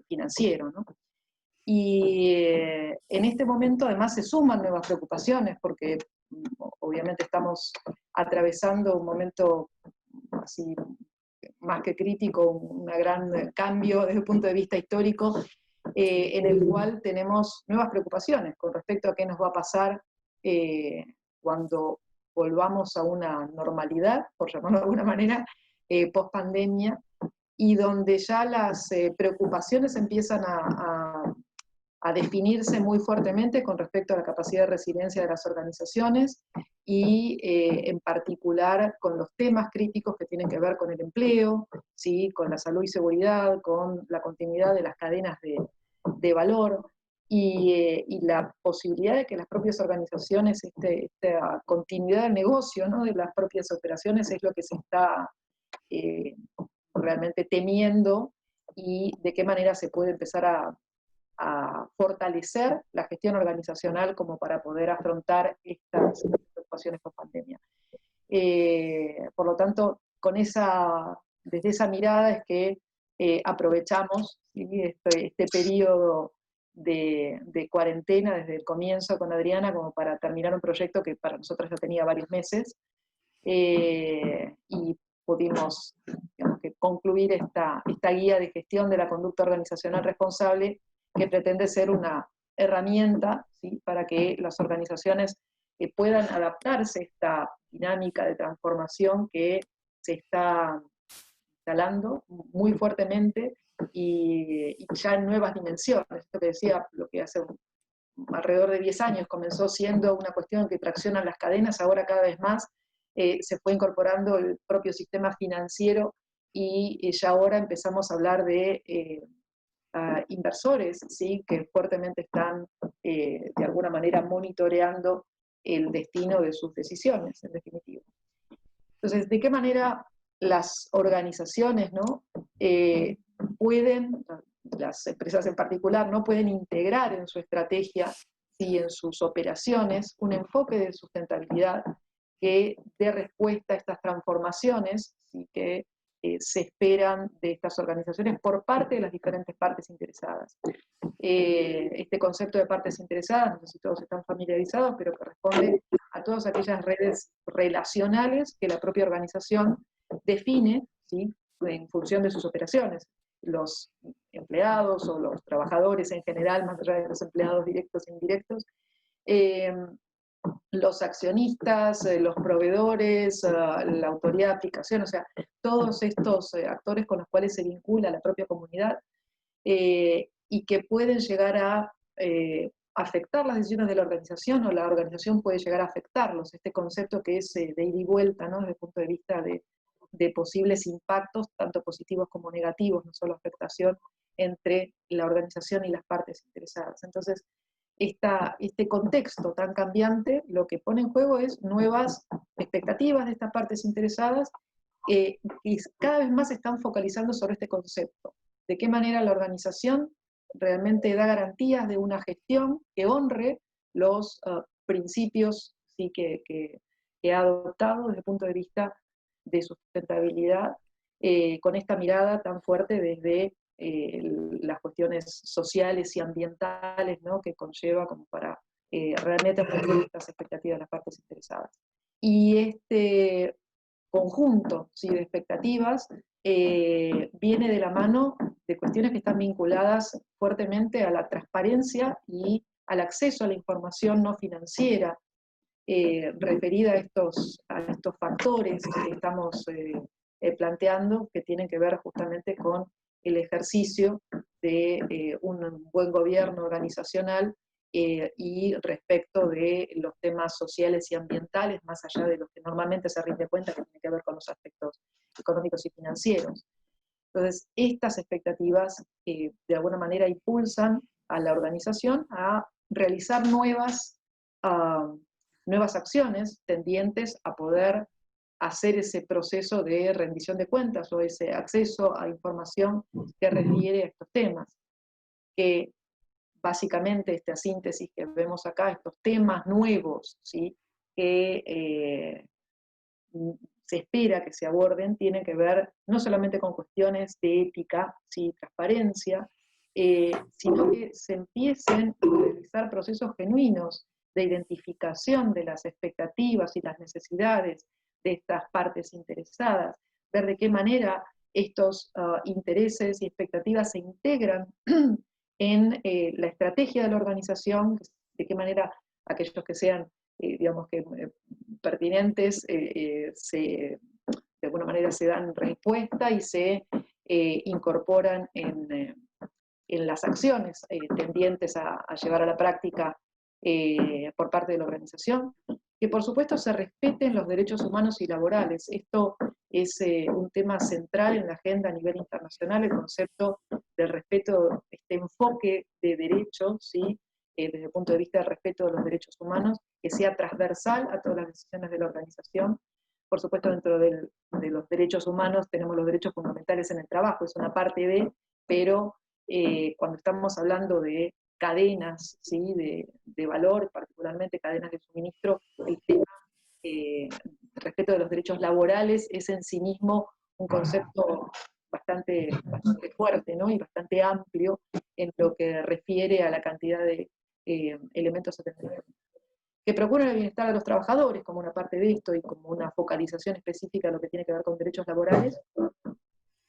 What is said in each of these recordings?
financiero, ¿no? Y en este momento además se suman nuevas preocupaciones, porque obviamente estamos atravesando un momento así más que crítico, un gran cambio desde el punto de vista histórico, en el cual tenemos nuevas preocupaciones con respecto a qué nos va a pasar cuando volvamos a una normalidad, por llamarlo de alguna manera, post pandemia, y donde ya las preocupaciones empiezan a definirse muy fuertemente con respecto a la capacidad de resiliencia de las organizaciones y en particular con los temas críticos que tienen que ver con el empleo, ¿sí? Con la salud y seguridad, con la continuidad de las cadenas de valor y la posibilidad de que las propias organizaciones, esta continuidad del negocio, ¿no? De las propias operaciones es lo que se está realmente temiendo y de qué manera se puede empezar a fortalecer la gestión organizacional como para poder afrontar estas preocupaciones post pandemia. Por lo tanto, desde esa mirada es que aprovechamos, ¿sí? este periodo de cuarentena desde el comienzo con Adriana como para terminar un proyecto que para nosotros ya tenía varios meses y pudimos, digamos, que concluir esta guía de gestión de la conducta organizacional responsable que pretende ser una herramienta, ¿sí? Para que las organizaciones puedan adaptarse a esta dinámica de transformación que se está instalando muy fuertemente y ya en nuevas dimensiones. Esto que decía, lo que hace alrededor de 10 años comenzó siendo una cuestión que tracciona las cadenas, ahora cada vez más se fue incorporando el propio sistema financiero y ya ahora empezamos a hablar de inversores, ¿sí? Que fuertemente están de alguna manera monitoreando el destino de sus decisiones, en definitiva. Entonces, ¿de qué manera las organizaciones, ¿no? Pueden, las empresas en particular, no pueden integrar en su estrategia y en sus operaciones un enfoque de sustentabilidad que dé respuesta a estas transformaciones y que se esperan de estas organizaciones por parte de las diferentes partes interesadas? Este concepto de partes interesadas, no sé si todos están familiarizados, pero corresponde a todas aquellas redes relacionales que la propia organización define, ¿sí? En función de sus operaciones. Los empleados o los trabajadores en general, más allá de los empleados directos e indirectos, los accionistas, los proveedores, la autoridad de aplicación, o sea, todos estos actores con los cuales se vincula la propia comunidad y que pueden llegar a afectar las decisiones de la organización o la organización puede llegar a afectarlos. Este concepto que es de ida y vuelta, ¿no? Desde el punto de vista de posibles impactos, tanto positivos como negativos, no solo afectación entre la organización y las partes interesadas. Entonces, este contexto tan cambiante lo que pone en juego es nuevas expectativas de estas partes interesadas y cada vez más se están focalizando sobre este concepto. De qué manera la organización realmente da garantías de una gestión que honre los principios, ¿sí? que ha adoptado desde el punto de vista de sustentabilidad, con esta mirada tan fuerte desde las cuestiones sociales y ambientales, ¿no? Que conlleva como para realmente cumplir estas expectativas de las partes interesadas. Y este conjunto, ¿sí? De expectativas viene de la mano de cuestiones que están vinculadas fuertemente a la transparencia y al acceso a la información no financiera referida a estos factores que estamos planteando, que tienen que ver justamente con el ejercicio de un buen gobierno organizacional y respecto de los temas sociales y ambientales, más allá de los que normalmente se rinde cuenta que tiene que ver con los aspectos económicos y financieros. Entonces, estas expectativas de alguna manera impulsan a la organización a realizar nuevas acciones tendientes a poder hacer ese proceso de rendición de cuentas o ese acceso a información que refiere a estos temas, que básicamente esta síntesis que vemos acá, estos temas nuevos, ¿sí? Que se espera que se aborden, tienen que ver no solamente con cuestiones de ética, ¿sí? Transparencia, sino que se empiecen a realizar procesos genuinos de identificación de las expectativas y las necesidades de estas partes interesadas, ver de qué manera estos intereses y expectativas se integran en la estrategia de la organización, de qué manera aquellos que sean, digamos que pertinentes, de alguna manera se dan respuesta y se incorporan en las acciones tendientes a llevar a la práctica por parte de la organización, que por supuesto se respeten los derechos humanos y laborales. Esto es un tema central en la agenda a nivel internacional, el concepto del respeto, este enfoque de derechos, ¿sí? Desde el punto de vista del respeto de los derechos humanos, que sea transversal a todas las decisiones de la organización. Por supuesto, dentro de los derechos humanos tenemos los derechos fundamentales en el trabajo, es una parte de, pero cuando estamos hablando de cadenas, ¿sí? de valor, particularmente cadenas de suministro, el tema respecto de los derechos laborales es en sí mismo un concepto bastante fuerte, ¿no? Y bastante amplio en lo que refiere a la cantidad de elementos a tener, que procuran el bienestar de los trabajadores como una parte de esto y como una focalización específica de lo que tiene que ver con derechos laborales.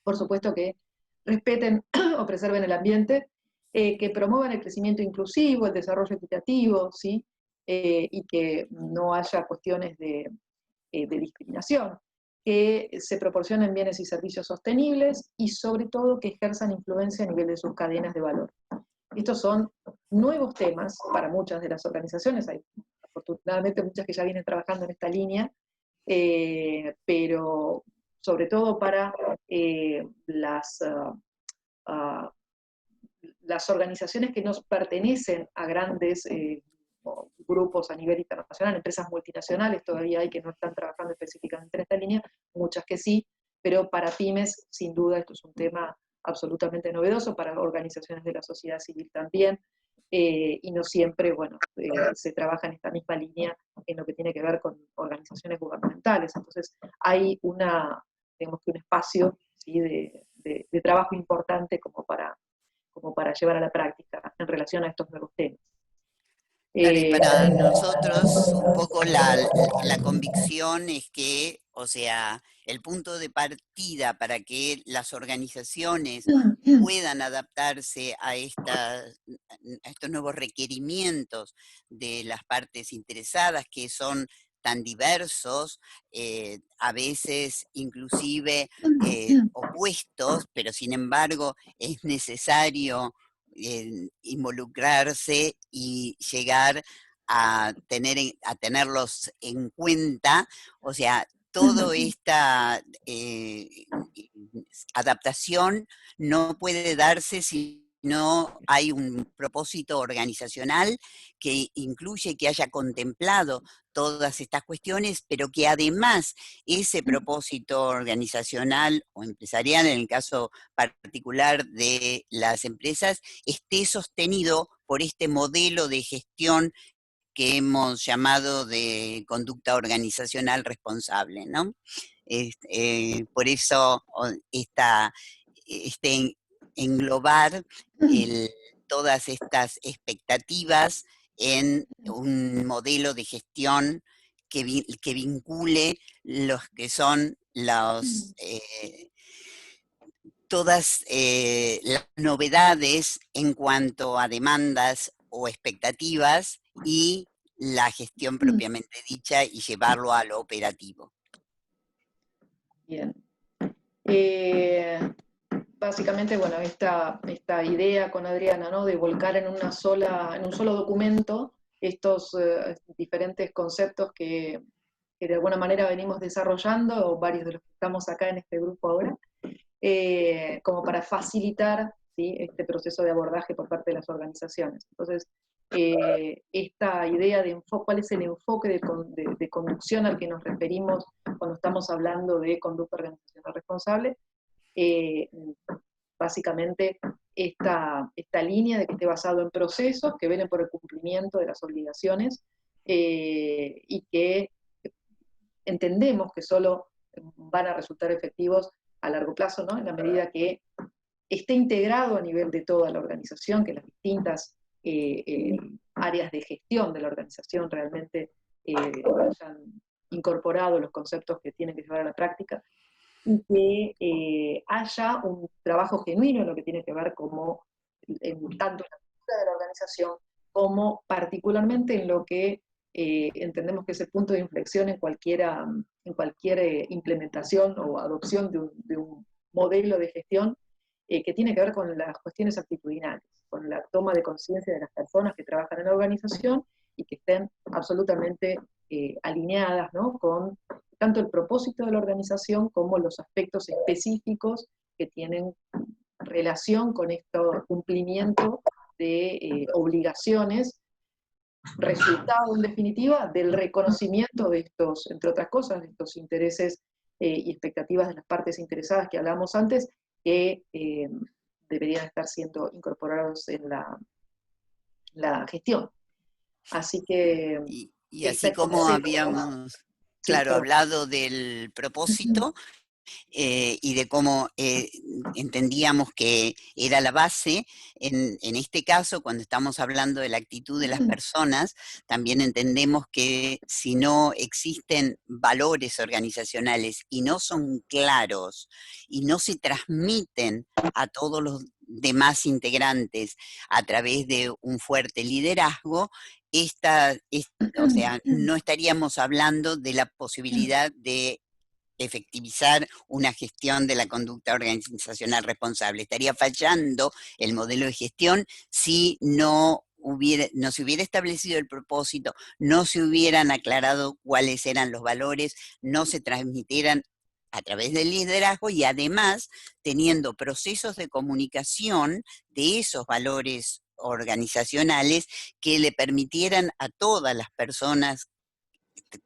Por supuesto que respeten o preserven el ambiente, que promuevan el crecimiento inclusivo, el desarrollo equitativo, ¿sí? Y que no haya cuestiones de discriminación, que se proporcionen bienes y servicios sostenibles y sobre todo que ejerzan influencia a nivel de sus cadenas de valor. Estos son nuevos temas para muchas de las organizaciones, hay afortunadamente muchas que ya vienen trabajando en esta línea, pero sobre todo para las organizaciones que nos pertenecen a grandes grupos a nivel internacional, empresas multinacionales todavía hay que no están trabajando específicamente en esta línea, muchas que sí, pero para pymes, sin duda, esto es un tema absolutamente novedoso, para organizaciones de la sociedad civil también, y no siempre, bueno, se trabaja en esta misma línea en lo que tiene que ver con organizaciones gubernamentales. Entonces, hay digamos que un espacio, ¿sí? de trabajo importante como para llevar a la práctica en relación a estos nuevos temas. Claro, y Eh, para nosotros un poco la convicción es que, o sea, el punto de partida para que las organizaciones puedan adaptarse a estos nuevos requerimientos de las partes interesadas, que son tan diversos, a veces inclusive opuestos, pero sin embargo es necesario involucrarse y llegar a tenerlos en cuenta, o sea, toda esta adaptación no puede darse si no hay un propósito organizacional que incluye que haya contemplado todas estas cuestiones, pero que además ese propósito organizacional o empresarial, en el caso particular de las empresas, esté sostenido por este modelo de gestión que hemos llamado de conducta organizacional responsable, ¿no? Por eso este englobar el- todas estas expectativas en un modelo de gestión que vincule los que son todas las novedades en cuanto a demandas o expectativas y la gestión propiamente dicha y llevarlo a lo operativo. Bien. Eh, Básicamente, bueno, esta idea con Adriana, ¿no? De volcar en en un solo documento estos diferentes conceptos que de alguna manera venimos desarrollando, o varios de los que estamos acá en este grupo ahora, como para facilitar, ¿sí? Este proceso de abordaje por parte de las organizaciones. Entonces, esta idea de cuál es el enfoque de conducción al que nos referimos cuando estamos hablando de conducta organizacional responsable, eh, básicamente esta línea de que esté basado en procesos que velen por el cumplimiento de las obligaciones y que entendemos que solo van a resultar efectivos a largo plazo, ¿no? En la medida que esté integrado a nivel de toda la organización, que las distintas áreas de gestión de la organización realmente hayan incorporado los conceptos que tienen que llevar a la práctica, y que haya un trabajo genuino en lo que tiene que ver como, tanto en la cultura de la organización, como particularmente en lo que entendemos que es el punto de inflexión en cualquier implementación o adopción de un modelo de gestión que tiene que ver con las cuestiones actitudinales, con la toma de conciencia de las personas que trabajan en la organización y que estén absolutamente alineadas, ¿no?, con tanto el propósito de la organización como los aspectos específicos que tienen relación con este cumplimiento de obligaciones, resultado en definitiva del reconocimiento de estos, entre otras cosas, de estos intereses y expectativas de las partes interesadas que hablábamos antes, que deberían estar siendo incorporados en la gestión. Así que Y este así como concepto, habíamos, sí, claro, perdón. hablado del propósito, y de cómo entendíamos que era la base. En este caso, cuando estamos hablando de la actitud de las personas, también entendemos que si no existen valores organizacionales y no son claros y no se transmiten a todos los demás integrantes a través de un fuerte liderazgo, o sea, no estaríamos hablando de la posibilidad de efectivizar una gestión de la conducta organizacional responsable. Estaría fallando el modelo de gestión si no se hubiera establecido el propósito, no se hubieran aclarado cuáles eran los valores, no se transmitieran a través del liderazgo y además teniendo procesos de comunicación de esos valores organizacionales que le permitieran a todas las personas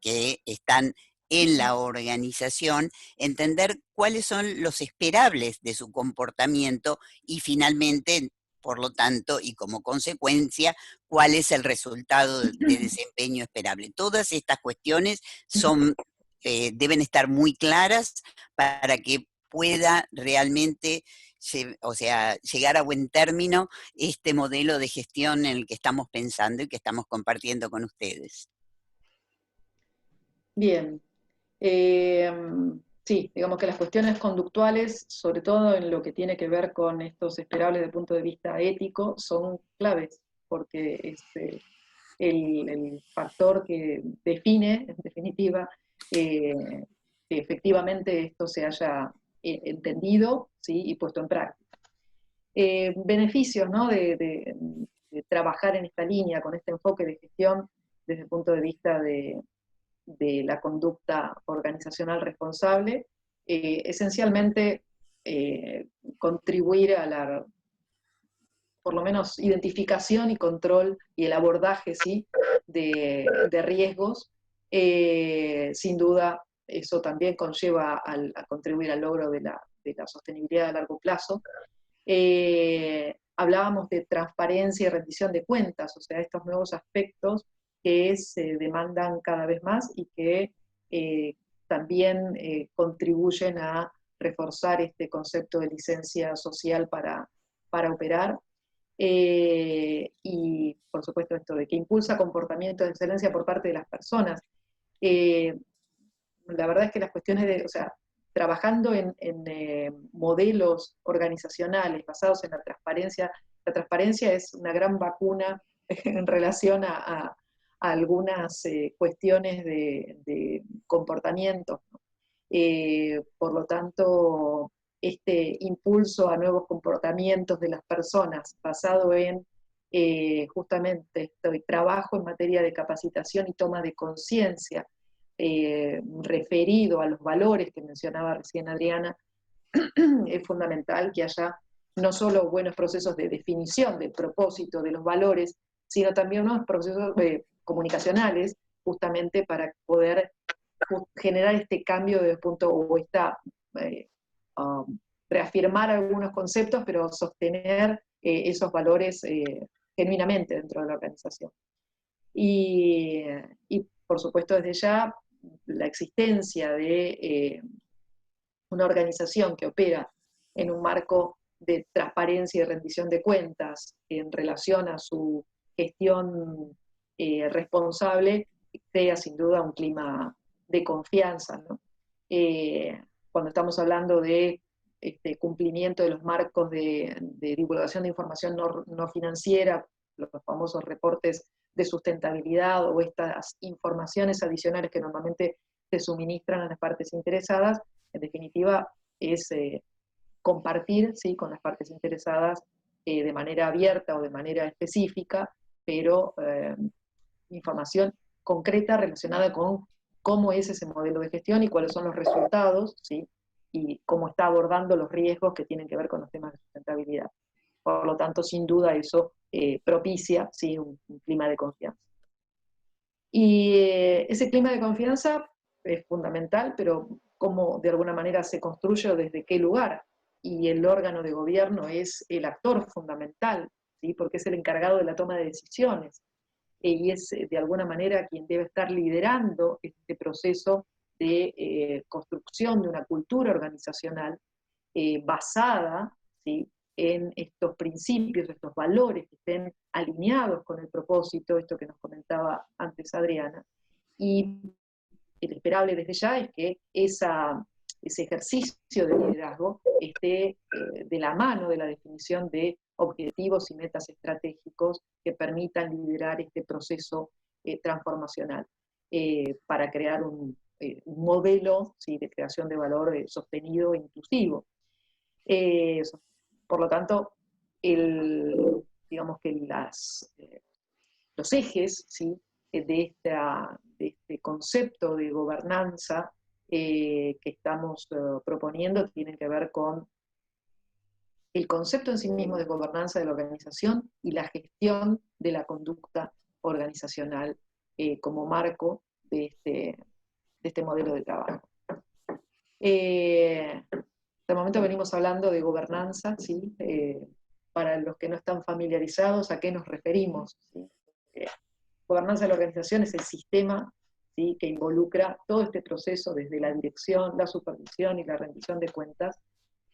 que están en la organización, entender cuáles son los esperables de su comportamiento y finalmente, por lo tanto, y como consecuencia, cuál es el resultado de desempeño esperable. Todas estas cuestiones deben estar muy claras para que pueda realmente llegar a buen término este modelo de gestión en el que estamos pensando y que estamos compartiendo con ustedes. Bien. Sí, digamos que las cuestiones conductuales, sobre todo en lo que tiene que ver con estos esperables desde el punto de vista ético, son claves, porque es el factor que define, en definitiva, que efectivamente esto se haya entendido, ¿sí?, y puesto en práctica. Beneficios, ¿no?, de trabajar en esta línea, con este enfoque de gestión desde el punto de vista de la conducta organizacional responsable, esencialmente contribuir a la, por lo menos, identificación y control y el abordaje, ¿sí?, de riesgos. Sin duda, eso también conlleva a contribuir al logro de la sostenibilidad a largo plazo. Hablábamos de transparencia y rendición de cuentas, o sea, estos nuevos aspectos que se demandan cada vez más y que también contribuyen a reforzar este concepto de licencia social para operar. Y por supuesto esto de que impulsa comportamientos de excelencia por parte de las personas. La verdad es que las cuestiones de, o sea, trabajando en modelos organizacionales basados en la transparencia es una gran vacuna en relación a algunas cuestiones de comportamientos, ¿no? Por lo tanto, este impulso a nuevos comportamientos de las personas basado en justamente este trabajo en materia de capacitación y toma de conciencia referido a los valores que mencionaba recién Adriana, es fundamental que haya no solo buenos procesos de definición del propósito de los valores, sino también unos procesos comunicacionales, justamente para poder generar este cambio de punto, o esta, reafirmar algunos conceptos, pero sostener esos valores genuinamente dentro de la organización. Y por supuesto, desde ya, la existencia de una organización que opera en un marco de transparencia y rendición de cuentas en relación a su gestión responsable, crea sin duda un clima de confianza, ¿no? Cuando estamos hablando de cumplimiento de los marcos de divulgación de información no financiera, los famosos reportes de sustentabilidad o estas informaciones adicionales que normalmente se suministran a las partes interesadas, en definitiva es compartir, ¿sí?, con las partes interesadas de manera abierta o de manera específica, pero información concreta relacionada con cómo es ese modelo de gestión y cuáles son los resultados, ¿sí?, y cómo está abordando los riesgos que tienen que ver con los temas de sustentabilidad. Por lo tanto, sin duda eso propicia, ¿sí?, un clima de confianza. Y ese clima de confianza es fundamental, pero cómo de alguna manera se construye o desde qué lugar. Y el órgano de gobierno es el actor fundamental, ¿sí?, porque es el encargado de la toma de decisiones. Y es de alguna manera quien debe estar liderando este proceso de construcción de una cultura organizacional basada, ¿sí?, en estos principios, estos valores que estén alineados con el propósito, esto que nos comentaba antes Adriana, y el esperable desde ya es que ese ejercicio de liderazgo esté de la mano de la definición de objetivos y metas estratégicos que permitan liderar este proceso transformacional para crear un modelo, ¿sí?, de creación de valor sostenido e inclusivo. Por lo tanto, digamos que los ejes, ¿sí?, de este concepto de gobernanza que estamos proponiendo tienen que ver con el concepto en sí mismo de gobernanza de la organización y la gestión de la conducta organizacional como marco de este modelo de trabajo. De momento venimos hablando de gobernanza, ¿sí? Para los que no están familiarizados, ¿a qué nos referimos? ¿Sí? Gobernanza de la organización es el sistema, ¿sí?, que involucra todo este proceso desde la dirección, la supervisión y la rendición de cuentas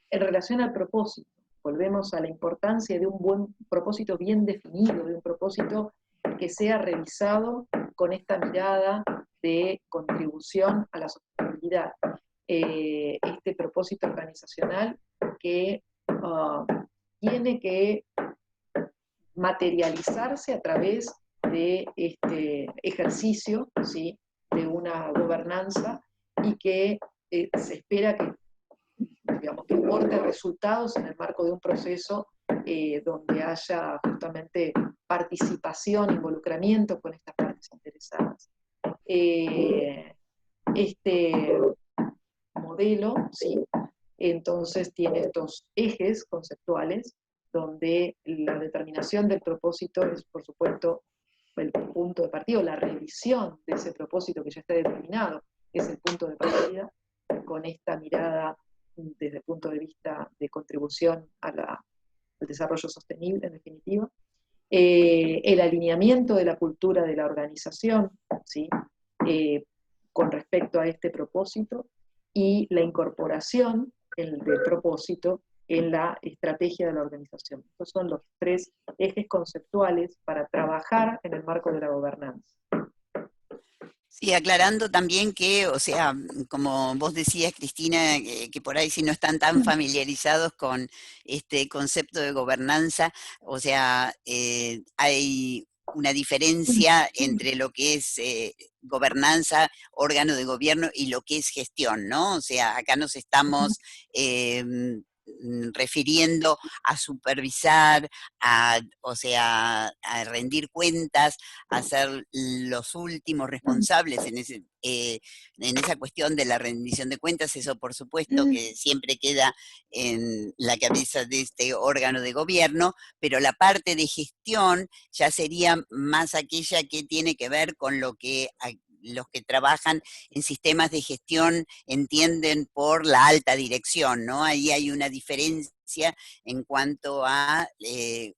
en relación al propósito. Volvemos a la importancia de un buen propósito bien definido, de un propósito que sea revisado con esta mirada de contribución a la sostenibilidad. Este propósito organizacional que tiene que materializarse a través de este ejercicio, ¿sí?, de una gobernanza y que se espera que, digamos, que aporte resultados en el marco de un proceso donde haya justamente participación, involucramiento con estas partes interesadas. Este modelo, ¿sí?, entonces tiene estos ejes conceptuales donde la determinación del propósito es, por supuesto, el punto de partida, la revisión de ese propósito que ya está determinado, es el punto de partida, con esta mirada desde el punto de vista de contribución al desarrollo sostenible, en definitiva. El alineamiento de la cultura de la organización, ¿sí?, con respecto a este propósito, y la incorporación del propósito en la estrategia de la organización. Estos son los tres ejes conceptuales para trabajar en el marco de la gobernanza. Sí, aclarando también que, o sea, como vos decías, Cristina, que por ahí si no están tan familiarizados con este concepto de gobernanza, o sea, hay una diferencia entre lo que es gobernanza, órgano de gobierno y lo que es gestión, ¿no? O sea, acá nos estamos refiriendo a supervisar, o sea, a rendir cuentas, a ser los últimos responsables en esa cuestión de la rendición de cuentas. Eso por supuesto que siempre queda en la cabeza de este órgano de gobierno, pero la parte de gestión ya sería más aquella que tiene que ver con lo que los que trabajan en sistemas de gestión entienden por la alta dirección, ¿no? Ahí hay una diferencia en cuanto a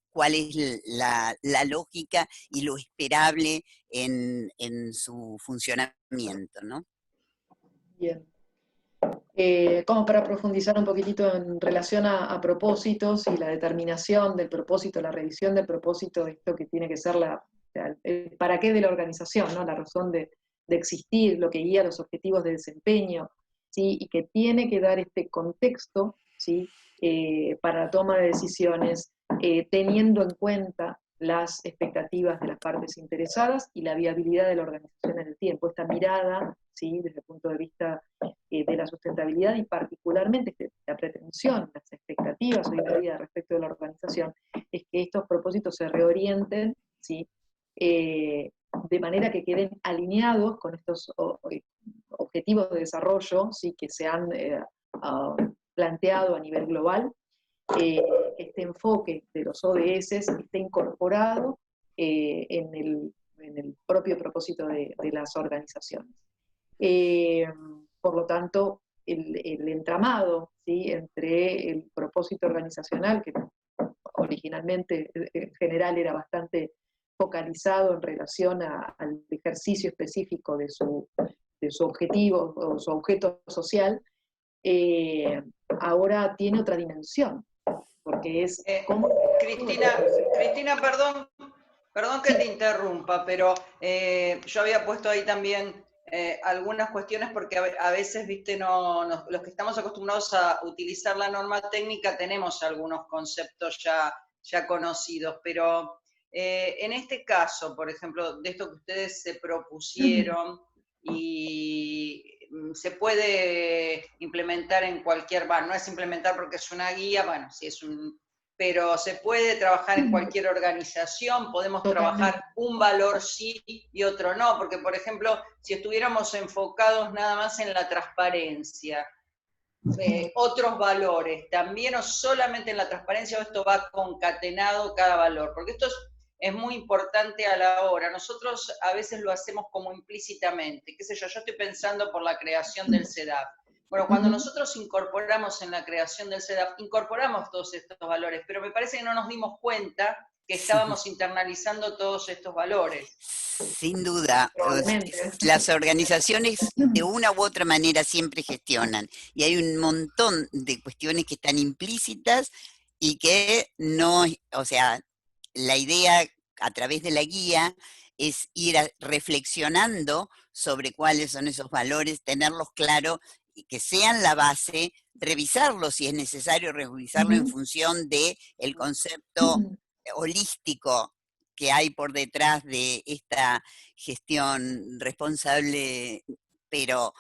cuál es la lógica y lo esperable en su funcionamiento, ¿no? Bien. Como para profundizar un poquitito en relación a propósitos y la determinación del propósito, la revisión del propósito, esto que tiene que ser el para qué de la organización, ¿no? La razón de existir, lo que guía los objetivos de desempeño, ¿sí? Y que tiene que dar este contexto, ¿sí? Para la toma de decisiones, teniendo en cuenta las expectativas de las partes interesadas y la viabilidad de la organización en el tiempo. Esta mirada, ¿sí? Desde el punto de vista de la sustentabilidad y particularmente la pretensión, las expectativas hoy en día respecto de la organización, es que estos propósitos se reorienten, ¿sí? De manera que queden alineados con estos objetivos de desarrollo, ¿sí? Que se han planteado a nivel global. Este enfoque de los ODS esté incorporado en el propio propósito de las organizaciones. Por lo tanto, el entramado, ¿sí? Entre el propósito organizacional, que originalmente en general era bastante focalizado en relación al ejercicio específico de su objetivo o su objeto social, ahora tiene otra dimensión, porque es cómo... Cristina, perdón que te interrumpa, pero yo había puesto ahí también algunas cuestiones porque a veces, viste, los que estamos acostumbrados a utilizar la norma técnica tenemos algunos conceptos ya conocidos, pero en este caso, por ejemplo, de esto que ustedes se propusieron y se puede implementar en cualquier bar, no es implementar porque es una guía, bueno, sí es pero se puede trabajar en cualquier organización, podemos trabajar un valor sí y otro no, porque por ejemplo, si estuviéramos enfocados nada más en la transparencia, otros valores, también o solamente en la transparencia, o esto va concatenado cada valor, porque esto es muy importante a la hora. Nosotros a veces lo hacemos como implícitamente, qué sé yo estoy pensando por la creación del CEDAF. Bueno, cuando nosotros incorporamos en la creación del CEDAF, incorporamos todos estos valores, pero me parece que no nos dimos cuenta que estábamos internalizando todos estos valores. Sin duda, las organizaciones de una u otra manera siempre gestionan y hay un montón de cuestiones que están implícitas y que no, o sea, la idea a través de la guía es ir reflexionando sobre cuáles son esos valores, tenerlos claros y que sean la base, revisarlos si es necesario, revisarlo en función del concepto holístico que hay por detrás de esta gestión responsable, pero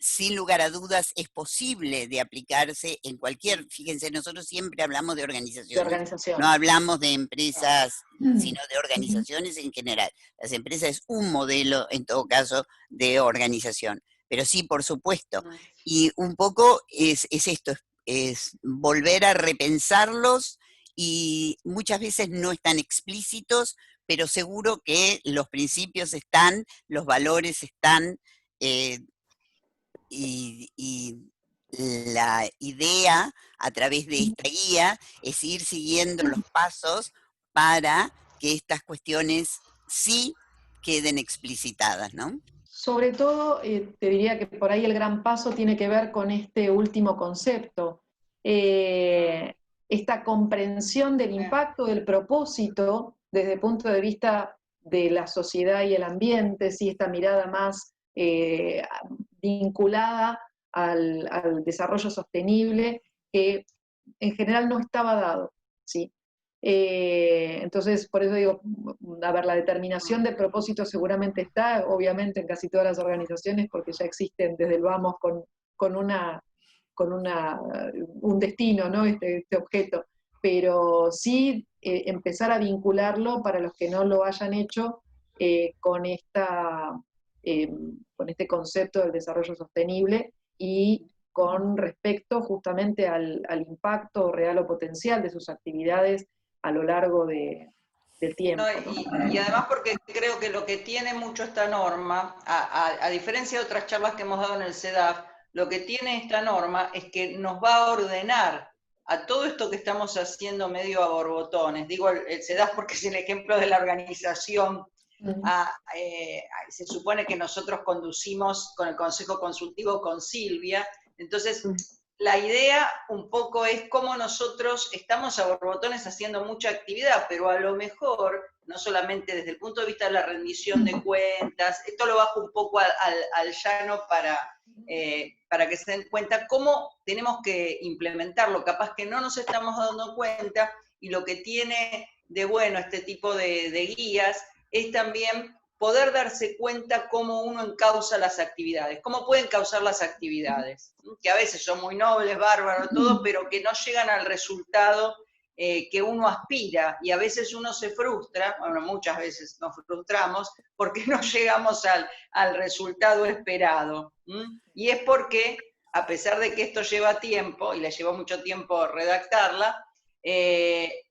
sin lugar a dudas es posible de aplicarse en cualquier, fíjense, nosotros siempre hablamos de organizaciones, no hablamos de empresas, sino de organizaciones en general. Las empresas es un modelo, en todo caso, de organización, pero sí, por supuesto. Y un poco es esto, es volver a repensarlos y muchas veces no están explícitos, pero seguro que los principios están, los valores están, y la idea a través de esta guía es ir siguiendo los pasos para que estas cuestiones sí queden explicitadas, ¿no? Sobre todo, te diría que por ahí el gran paso tiene que ver con este último concepto, esta comprensión del impacto, del propósito, desde el punto de vista de la sociedad y el ambiente, ¿sí? Esta mirada más vinculada al desarrollo sostenible, que en general no estaba dado, ¿sí? Entonces, por eso digo, a ver, la determinación de propósito seguramente está, obviamente, en casi todas las organizaciones, porque ya existen desde el vamos con un destino, ¿no? Este objeto. Pero sí empezar a vincularlo para los que no lo hayan hecho con este concepto del desarrollo sostenible y con respecto justamente al impacto real o potencial de sus actividades a lo largo del tiempo. No, y además porque creo que lo que tiene mucho esta norma, a diferencia de otras charlas que hemos dado en el CEDAF, lo que tiene esta norma es que nos va a ordenar a todo esto que estamos haciendo medio a borbotones. Digo el CEDAF porque es el ejemplo de la organización. Se supone que nosotros conducimos con el Consejo Consultivo con Silvia, Entonces, la idea un poco es cómo nosotros estamos a borbotones haciendo mucha actividad, pero a lo mejor, no solamente desde el punto de vista de la rendición de cuentas, esto lo bajo un poco al llano para que se den cuenta cómo tenemos que implementarlo, capaz que no nos estamos dando cuenta, y lo que tiene de bueno este tipo de guías es también poder darse cuenta cómo uno encausa las actividades, cómo pueden causar las actividades, que a veces son muy nobles, bárbaros, todo, pero que no llegan al resultado que uno aspira, y a veces uno se frustra, bueno, muchas veces nos frustramos, porque no llegamos al resultado esperado. Y es porque, a pesar de que esto lleva tiempo, y le llevó mucho tiempo redactarla,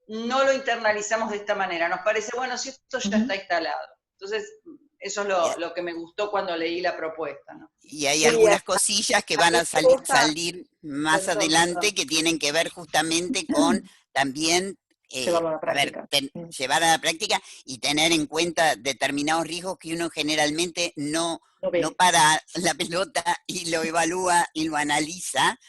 no lo internalizamos de esta manera. Nos parece, bueno, si esto ya está instalado. Entonces, eso es lo que me gustó cuando leí la propuesta, ¿no? Y hay Sí, algunas cosillas que van a me gusta, salir más perdón, adelante que tienen que ver justamente con también, Llevarlo a la a ver, práctica. llevar a la práctica y tener en cuenta determinados riesgos que uno generalmente no No ve. para la pelota y lo evalúa y lo analiza,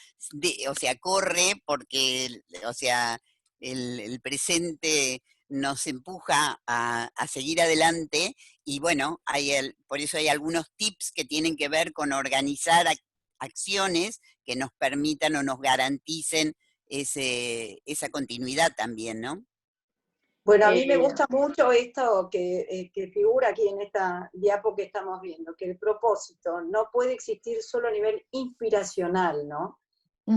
o sea, corre porque, o sea, el presente nos empuja a seguir adelante. Y bueno, por eso hay algunos tips que tienen que ver con organizar acciones que nos permitan o nos garanticen esa continuidad también, ¿no? Bueno, a mí me gusta mucho esto que figura aquí en esta diapo que estamos viendo, que el propósito no puede existir solo a nivel inspiracional, ¿no?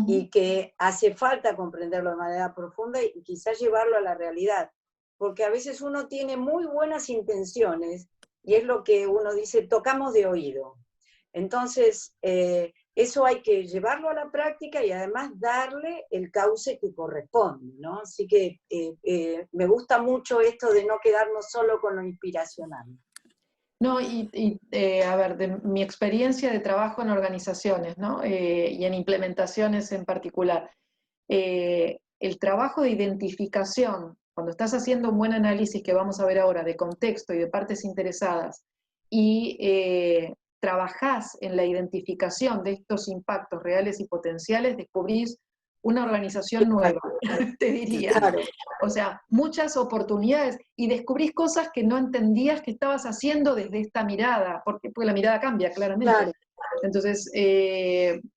Y que hace falta comprenderlo de manera profunda y quizás llevarlo a la realidad, porque a veces uno tiene muy buenas intenciones y es lo que uno dice, tocamos de oído. Entonces, eso hay que llevarlo a la práctica y además darle el cauce que corresponde, ¿no? Así que me gusta mucho esto de no quedarnos solo con lo inspiracional. No, a ver, de mi experiencia de trabajo en organizaciones, ¿no? Y en implementaciones en particular, el trabajo de identificación, cuando estás haciendo un buen análisis que vamos a ver ahora de contexto y de partes interesadas, y trabajás en la identificación de estos impactos reales y potenciales, descubrís una organización nueva, te diría. Claro. O sea, muchas oportunidades, y descubrís cosas que no entendías que estabas haciendo desde esta mirada, porque la mirada cambia claramente. Claro. Entonces,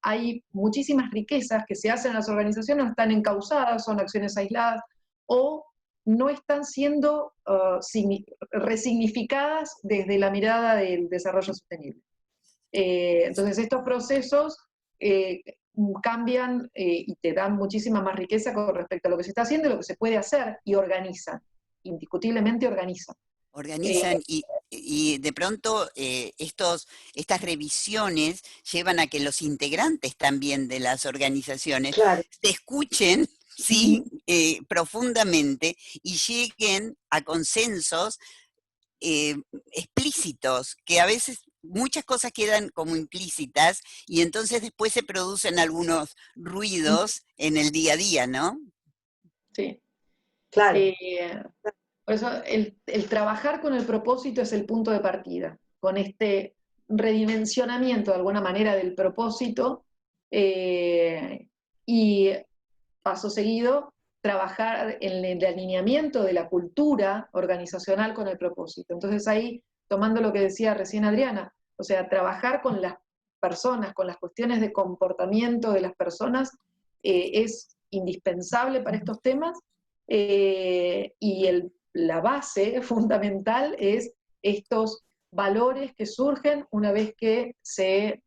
hay muchísimas riquezas que se hacen en las organizaciones, no están encausadas, son acciones aisladas, o no están siendo resignificadas desde la mirada del desarrollo sostenible. Entonces, estos procesos cambian y te dan muchísima más riqueza con respecto a lo que se está haciendo y lo que se puede hacer, y organizan, indiscutiblemente organizan. Organizan y de pronto estas revisiones llevan a que los integrantes también de las organizaciones se escuchen, ¿sí? Profundamente, y lleguen a consensos explícitos, que a veces muchas cosas quedan como implícitas y entonces después se producen algunos ruidos en el día a día, ¿no? Sí. Claro. Por eso el trabajar con el propósito es el punto de partida, con este redimensionamiento de alguna manera del propósito, y paso seguido, trabajar en el alineamiento de la cultura organizacional con el propósito. Entonces ahí, tomando lo que decía recién Adriana, o sea, trabajar con las personas, con las cuestiones de comportamiento de las personas, es indispensable para estos temas, y la base fundamental es estos valores que surgen una vez que se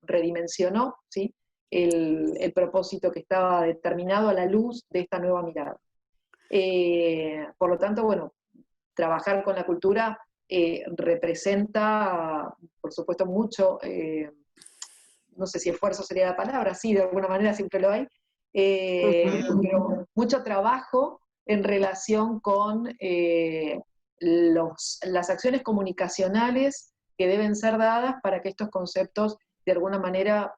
redimensionó, ¿sí?, el propósito que estaba determinado a la luz de esta nueva mirada. Por lo tanto, bueno, trabajar con la cultura representa, por supuesto, mucho, no sé si esfuerzo sería la palabra, sí, de alguna manera siempre lo hay, pero mucho trabajo en relación con las acciones comunicacionales que deben ser dadas para que estos conceptos de alguna manera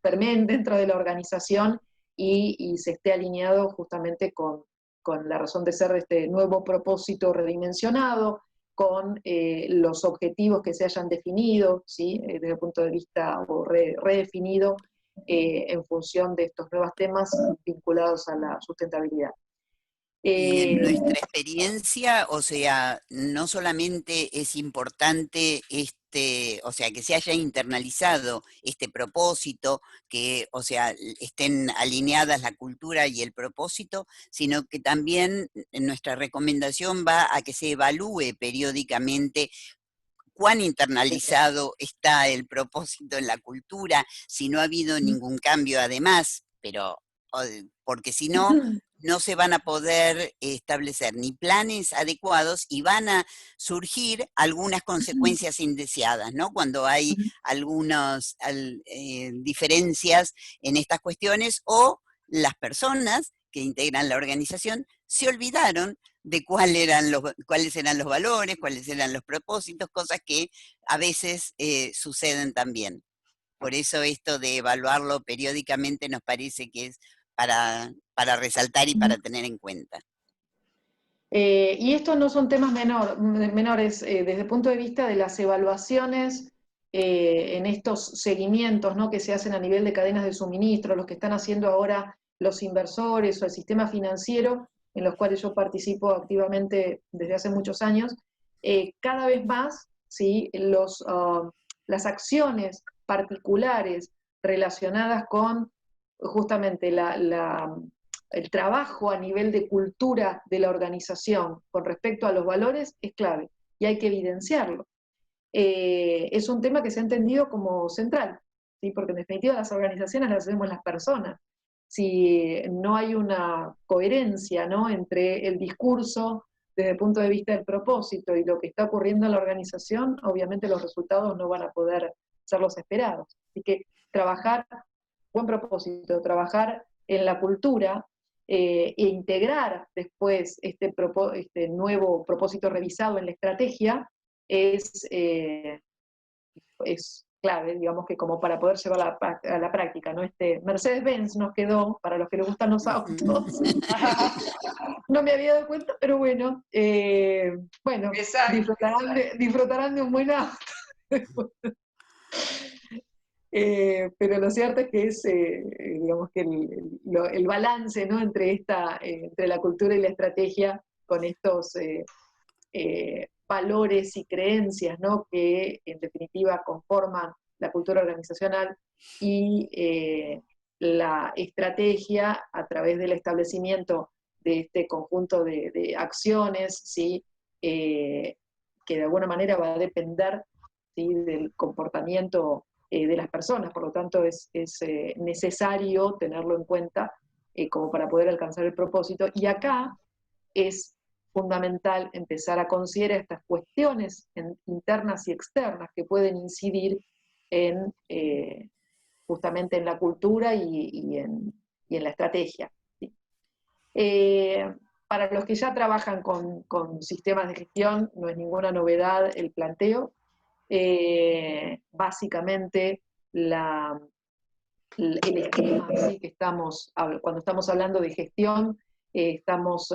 permeen dentro de la organización y se esté alineado justamente con la razón de ser de este nuevo propósito redimensionado, con los objetivos que se hayan definido, ¿sí? Desde el punto de vista o redefinido en función de estos nuevos temas vinculados a la sustentabilidad. Y en nuestra experiencia, o sea, no solamente es importante o sea, que se haya internalizado este propósito, que, o sea, estén alineadas la cultura y el propósito, sino que también nuestra recomendación va a que se evalúe periódicamente cuán internalizado está el propósito en la cultura, si no ha habido ningún cambio además, pero porque si no, no se van a poder establecer ni planes adecuados y van a surgir algunas consecuencias indeseadas, ¿no? Cuando hay algunas diferencias en estas cuestiones o las personas que integran la organización se olvidaron de cuáles eran los valores, cuáles eran los propósitos, cosas que a veces suceden también. Por eso esto de evaluarlo periódicamente nos parece que es para resaltar y para tener en cuenta. Y estos no son temas menores desde el punto de vista de las evaluaciones en estos seguimientos, ¿no?, que se hacen a nivel de cadenas de suministro, los que están haciendo ahora los inversores o el sistema financiero, en los cuales yo participo activamente desde hace muchos años. Cada vez más, ¿sí?, las acciones particulares relacionadas con justamente el trabajo a nivel de cultura de la organización con respecto a los valores es clave y hay que evidenciarlo. Es un tema que se ha entendido como central, ¿sí?, porque en definitiva las organizaciones las hacemos las personas. Si no hay una coherencia, ¿no?, entre el discurso desde el punto de vista del propósito y lo que está ocurriendo en la organización, obviamente los resultados no van a poder ser los esperados. Así que trabajar, buen propósito, trabajar en la cultura e integrar después este nuevo propósito revisado en la estrategia es clave, digamos, que como para poder llevar a la práctica, ¿no? Mercedes-Benz nos quedó, para los que les gustan los autos. No me había dado cuenta, pero bueno, disfrutarán de un buen auto. Pero lo cierto es que es, digamos que el balance, ¿no?, entre la cultura y la estrategia con estos valores y creencias, ¿no?, que en definitiva conforman la cultura organizacional y la estrategia a través del establecimiento de este conjunto de acciones, ¿sí?, que de alguna manera va a depender, ¿sí?, del comportamiento de las personas, por lo tanto es necesario tenerlo en cuenta como para poder alcanzar el propósito. Y acá es fundamental empezar a considerar estas cuestiones internas y externas que pueden incidir en justamente en la cultura y en la estrategia, ¿sí? Para los que ya trabajan con sistemas de gestión, no es ninguna novedad el planteo. Básicamente el esquema, ¿sí?, que cuando estamos hablando de gestión, estamos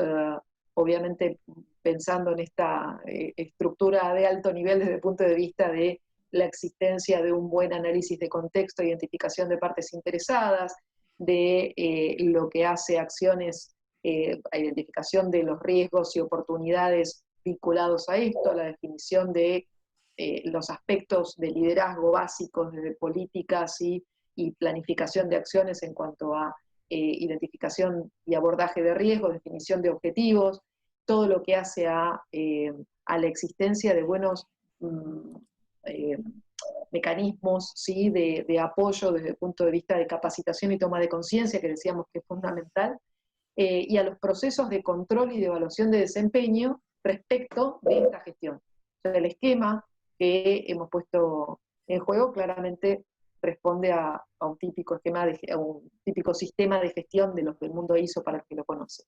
obviamente pensando en esta estructura de alto nivel desde el punto de vista de la existencia de un buen análisis de contexto, identificación de partes interesadas, de lo que hace acciones, a identificación de los riesgos y oportunidades vinculados a esto, a la definición de los aspectos de liderazgo básicos desde políticas y planificación de acciones en cuanto a identificación y abordaje de riesgos, definición de objetivos, todo lo que hace a la existencia de buenos mecanismos, ¿sí?, de apoyo desde el punto de vista de capacitación y toma de conciencia, que decíamos que es fundamental, y a los procesos de control y de evaluación de desempeño respecto de esta gestión. O sea, el esquema que hemos puesto en juego claramente responde a un típico esquema, a un típico sistema de gestión de los que el mundo hizo para el que lo conoce.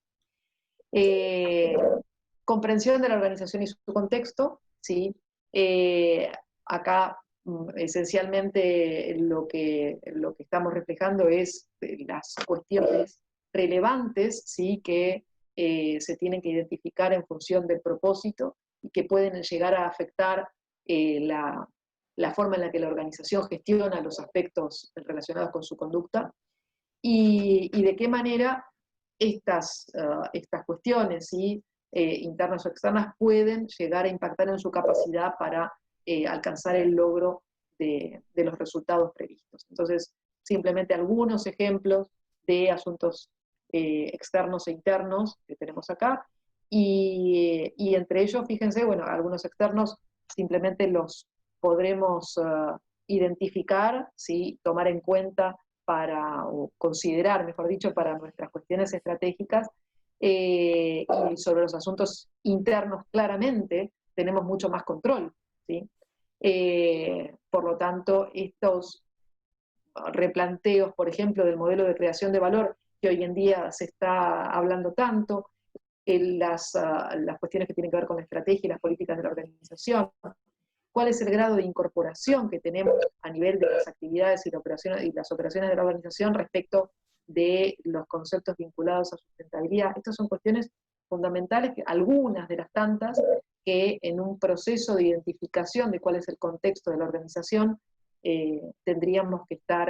Comprensión de la organización y su contexto, ¿sí? Acá esencialmente lo que estamos reflejando es las cuestiones relevantes, ¿sí?, que se tienen que identificar en función del propósito y que pueden llegar a afectar la forma en la que la organización gestiona los aspectos relacionados con su conducta, y de qué manera estas cuestiones, ¿sí? Internas o externas, pueden llegar a impactar en su capacidad para alcanzar el logro de los resultados previstos. Entonces, simplemente algunos ejemplos de asuntos externos e internos que tenemos acá, y entre ellos, fíjense, bueno, algunos externos simplemente los podremos identificar, ¿sí? Tomar en cuenta o considerar, mejor dicho, para nuestras cuestiones estratégicas, y sobre los asuntos internos claramente tenemos mucho más control, ¿sí? Por lo tanto, estos replanteos, por ejemplo, del modelo de creación de valor, que hoy en día se está hablando tanto, las cuestiones que tienen que ver con la estrategia y las políticas de la organización, cuál es el grado de incorporación que tenemos a nivel de las actividades y las operaciones de la organización respecto de los conceptos vinculados a sustentabilidad. Estas son cuestiones fundamentales, algunas de las tantas que en un proceso de identificación de cuál es el contexto de la organización tendríamos que estar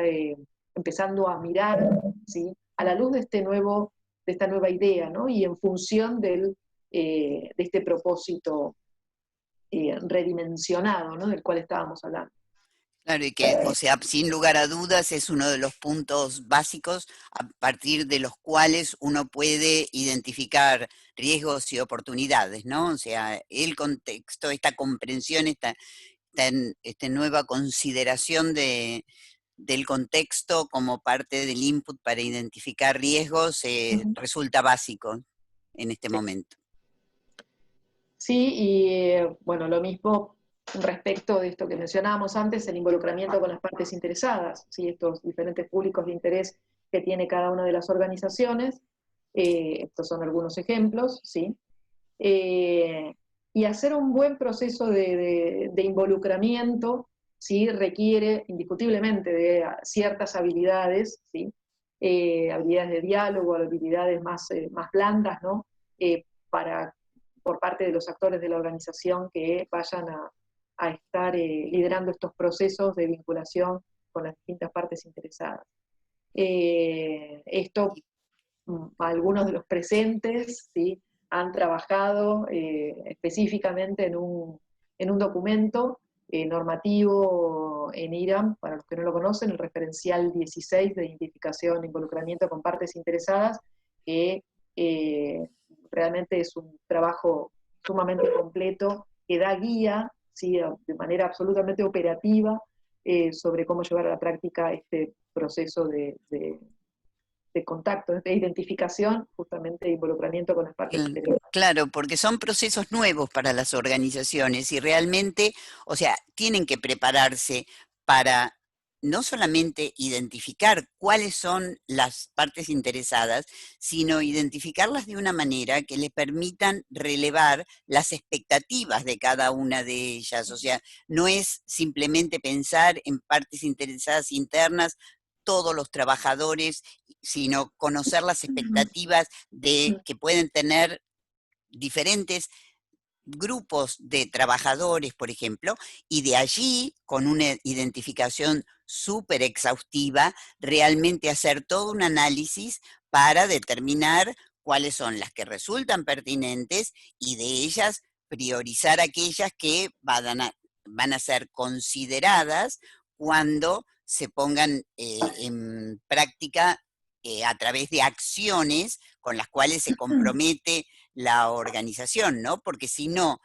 empezando a mirar, ¿sí? A la luz de esta nueva idea, ¿no? Y en función de este propósito redimensionado, ¿no? Del cual estábamos hablando. Claro, y que, o sea, sin lugar a dudas es uno de los puntos básicos a partir de los cuales uno puede identificar riesgos y oportunidades, ¿no? O sea, el contexto, esta comprensión, esta nueva consideración del contexto como parte del input para identificar riesgos resulta básico en este momento. Sí, y bueno, lo mismo respecto de esto que mencionábamos antes, el involucramiento con las partes interesadas, ¿sí? Estos diferentes públicos de interés que tiene cada una de las organizaciones, estos son algunos ejemplos, ¿sí? Y hacer un buen proceso de involucramiento, ¿sí? Requiere indiscutiblemente de ciertas habilidades, ¿sí? Habilidades de diálogo, habilidades más blandas, ¿no? Por parte de los actores de la organización que vayan a estar liderando estos procesos de vinculación con las distintas partes interesadas. Esto, algunos de los presentes, ¿sí? Han trabajado específicamente en un documento normativo en IRAM, para los que no lo conocen, el referencial 16 de identificación e involucramiento con partes interesadas, que realmente es un trabajo sumamente completo, que da guía, ¿sí? De manera absolutamente operativa sobre cómo llevar a la práctica este proceso de contacto, de identificación, justamente de involucramiento con las partes interesadas. Claro, porque son procesos nuevos para las organizaciones y realmente, o sea, tienen que prepararse para no solamente identificar cuáles son las partes interesadas, sino identificarlas de una manera que les permitan relevar las expectativas de cada una de ellas. O sea, no es simplemente pensar en partes interesadas internas, todos los trabajadores, sino conocer las expectativas que pueden tener diferentes grupos de trabajadores, por ejemplo, y de allí, con una identificación súper exhaustiva, realmente hacer todo un análisis para determinar cuáles son las que resultan pertinentes y de ellas priorizar aquellas que van a ser consideradas cuando se pongan en práctica a través de acciones con las cuales se compromete la organización, ¿no? Porque si no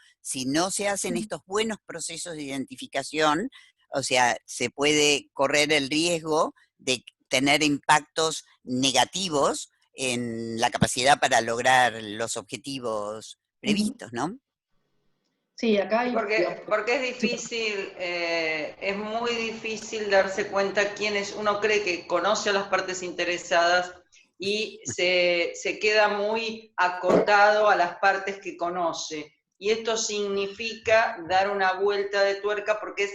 se hacen estos buenos procesos de identificación, o sea, se puede correr el riesgo de tener impactos negativos en la capacidad para lograr los objetivos previstos, ¿no? Sí, acá hay... Porque es difícil, es muy difícil darse cuenta quiénes uno cree que conoce a las partes interesadas y se queda muy acotado a las partes que conoce. Y esto significa dar una vuelta de tuerca porque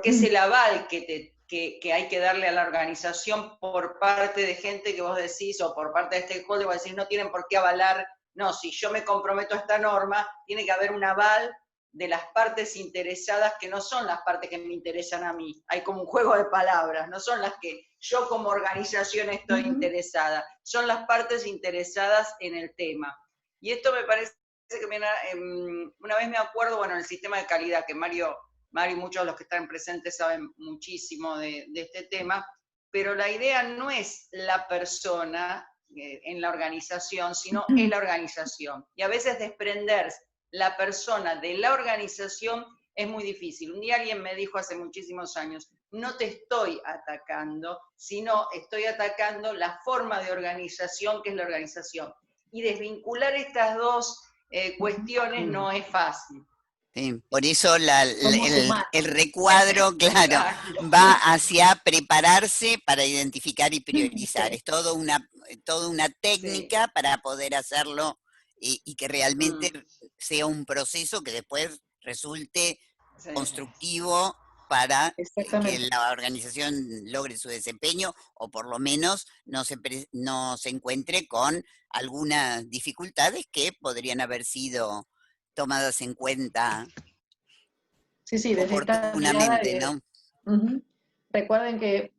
es el aval que hay que darle a la organización por parte de gente que vos decís, o por parte de stakeholders, vos decís, no tienen por qué avalar No, si yo me comprometo a esta norma, tiene que haber un aval de las partes interesadas, que no son las partes que me interesan a mí. Hay como un juego de palabras, no son las que yo como organización estoy interesada, son las partes interesadas en el tema. Y esto me parece que una vez me acuerdo, bueno, en el sistema de calidad, que Mario y muchos de los que están presentes saben muchísimo de este tema, pero la idea no es la persona en la organización, sino en la organización. Y a veces desprenderse la persona de la organización es muy difícil. Un día alguien me dijo hace muchísimos años, no te estoy atacando, sino estoy atacando la forma de organización que es la organización. Y desvincular estas dos cuestiones no es fácil. Sí, por eso el recuadro, claro, va hacia prepararse para identificar y priorizar. Es toda una técnica para poder hacerlo y que realmente sea un proceso que después resulte constructivo para que la organización logre su desempeño, o por lo menos no se encuentre con algunas dificultades que podrían haber sido tomadas en cuenta desde oportunamente, ¿no? Recuerden que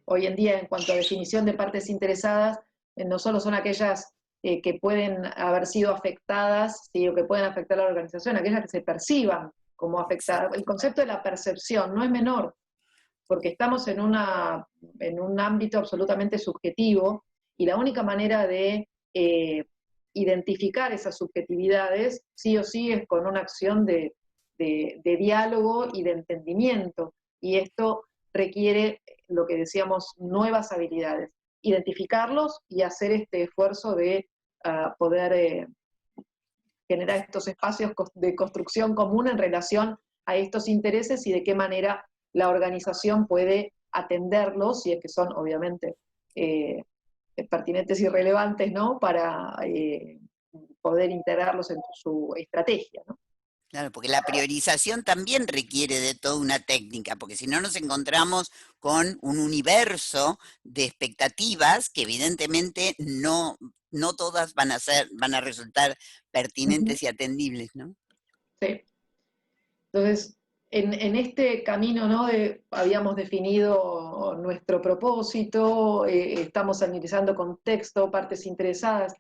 hoy en día, en cuanto a definición de partes interesadas, no solo son aquellas que pueden haber sido afectadas, o que pueden afectar a la organización, aquellas que se perciban como afectadas. El concepto de la percepción no es menor, porque estamos en un ámbito absolutamente subjetivo, y la única manera de identificar esas subjetividades, sí o sí, es con una acción de diálogo y de entendimiento, y esto requiere, lo que decíamos, nuevas habilidades, identificarlos y hacer este esfuerzo de poder generar estos espacios de construcción común en relación a estos intereses y de qué manera la organización puede atenderlos, si es que son obviamente pertinentes y relevantes, ¿no?, para poder integrarlos en su estrategia, ¿no? Claro, porque la priorización también requiere de toda una técnica, porque si no nos encontramos con un universo de expectativas que evidentemente no todas van a resultar pertinentes y atendibles, ¿no? Sí. Entonces, en este camino, ¿no?, habíamos definido nuestro propósito, estamos analizando contexto, partes interesadas.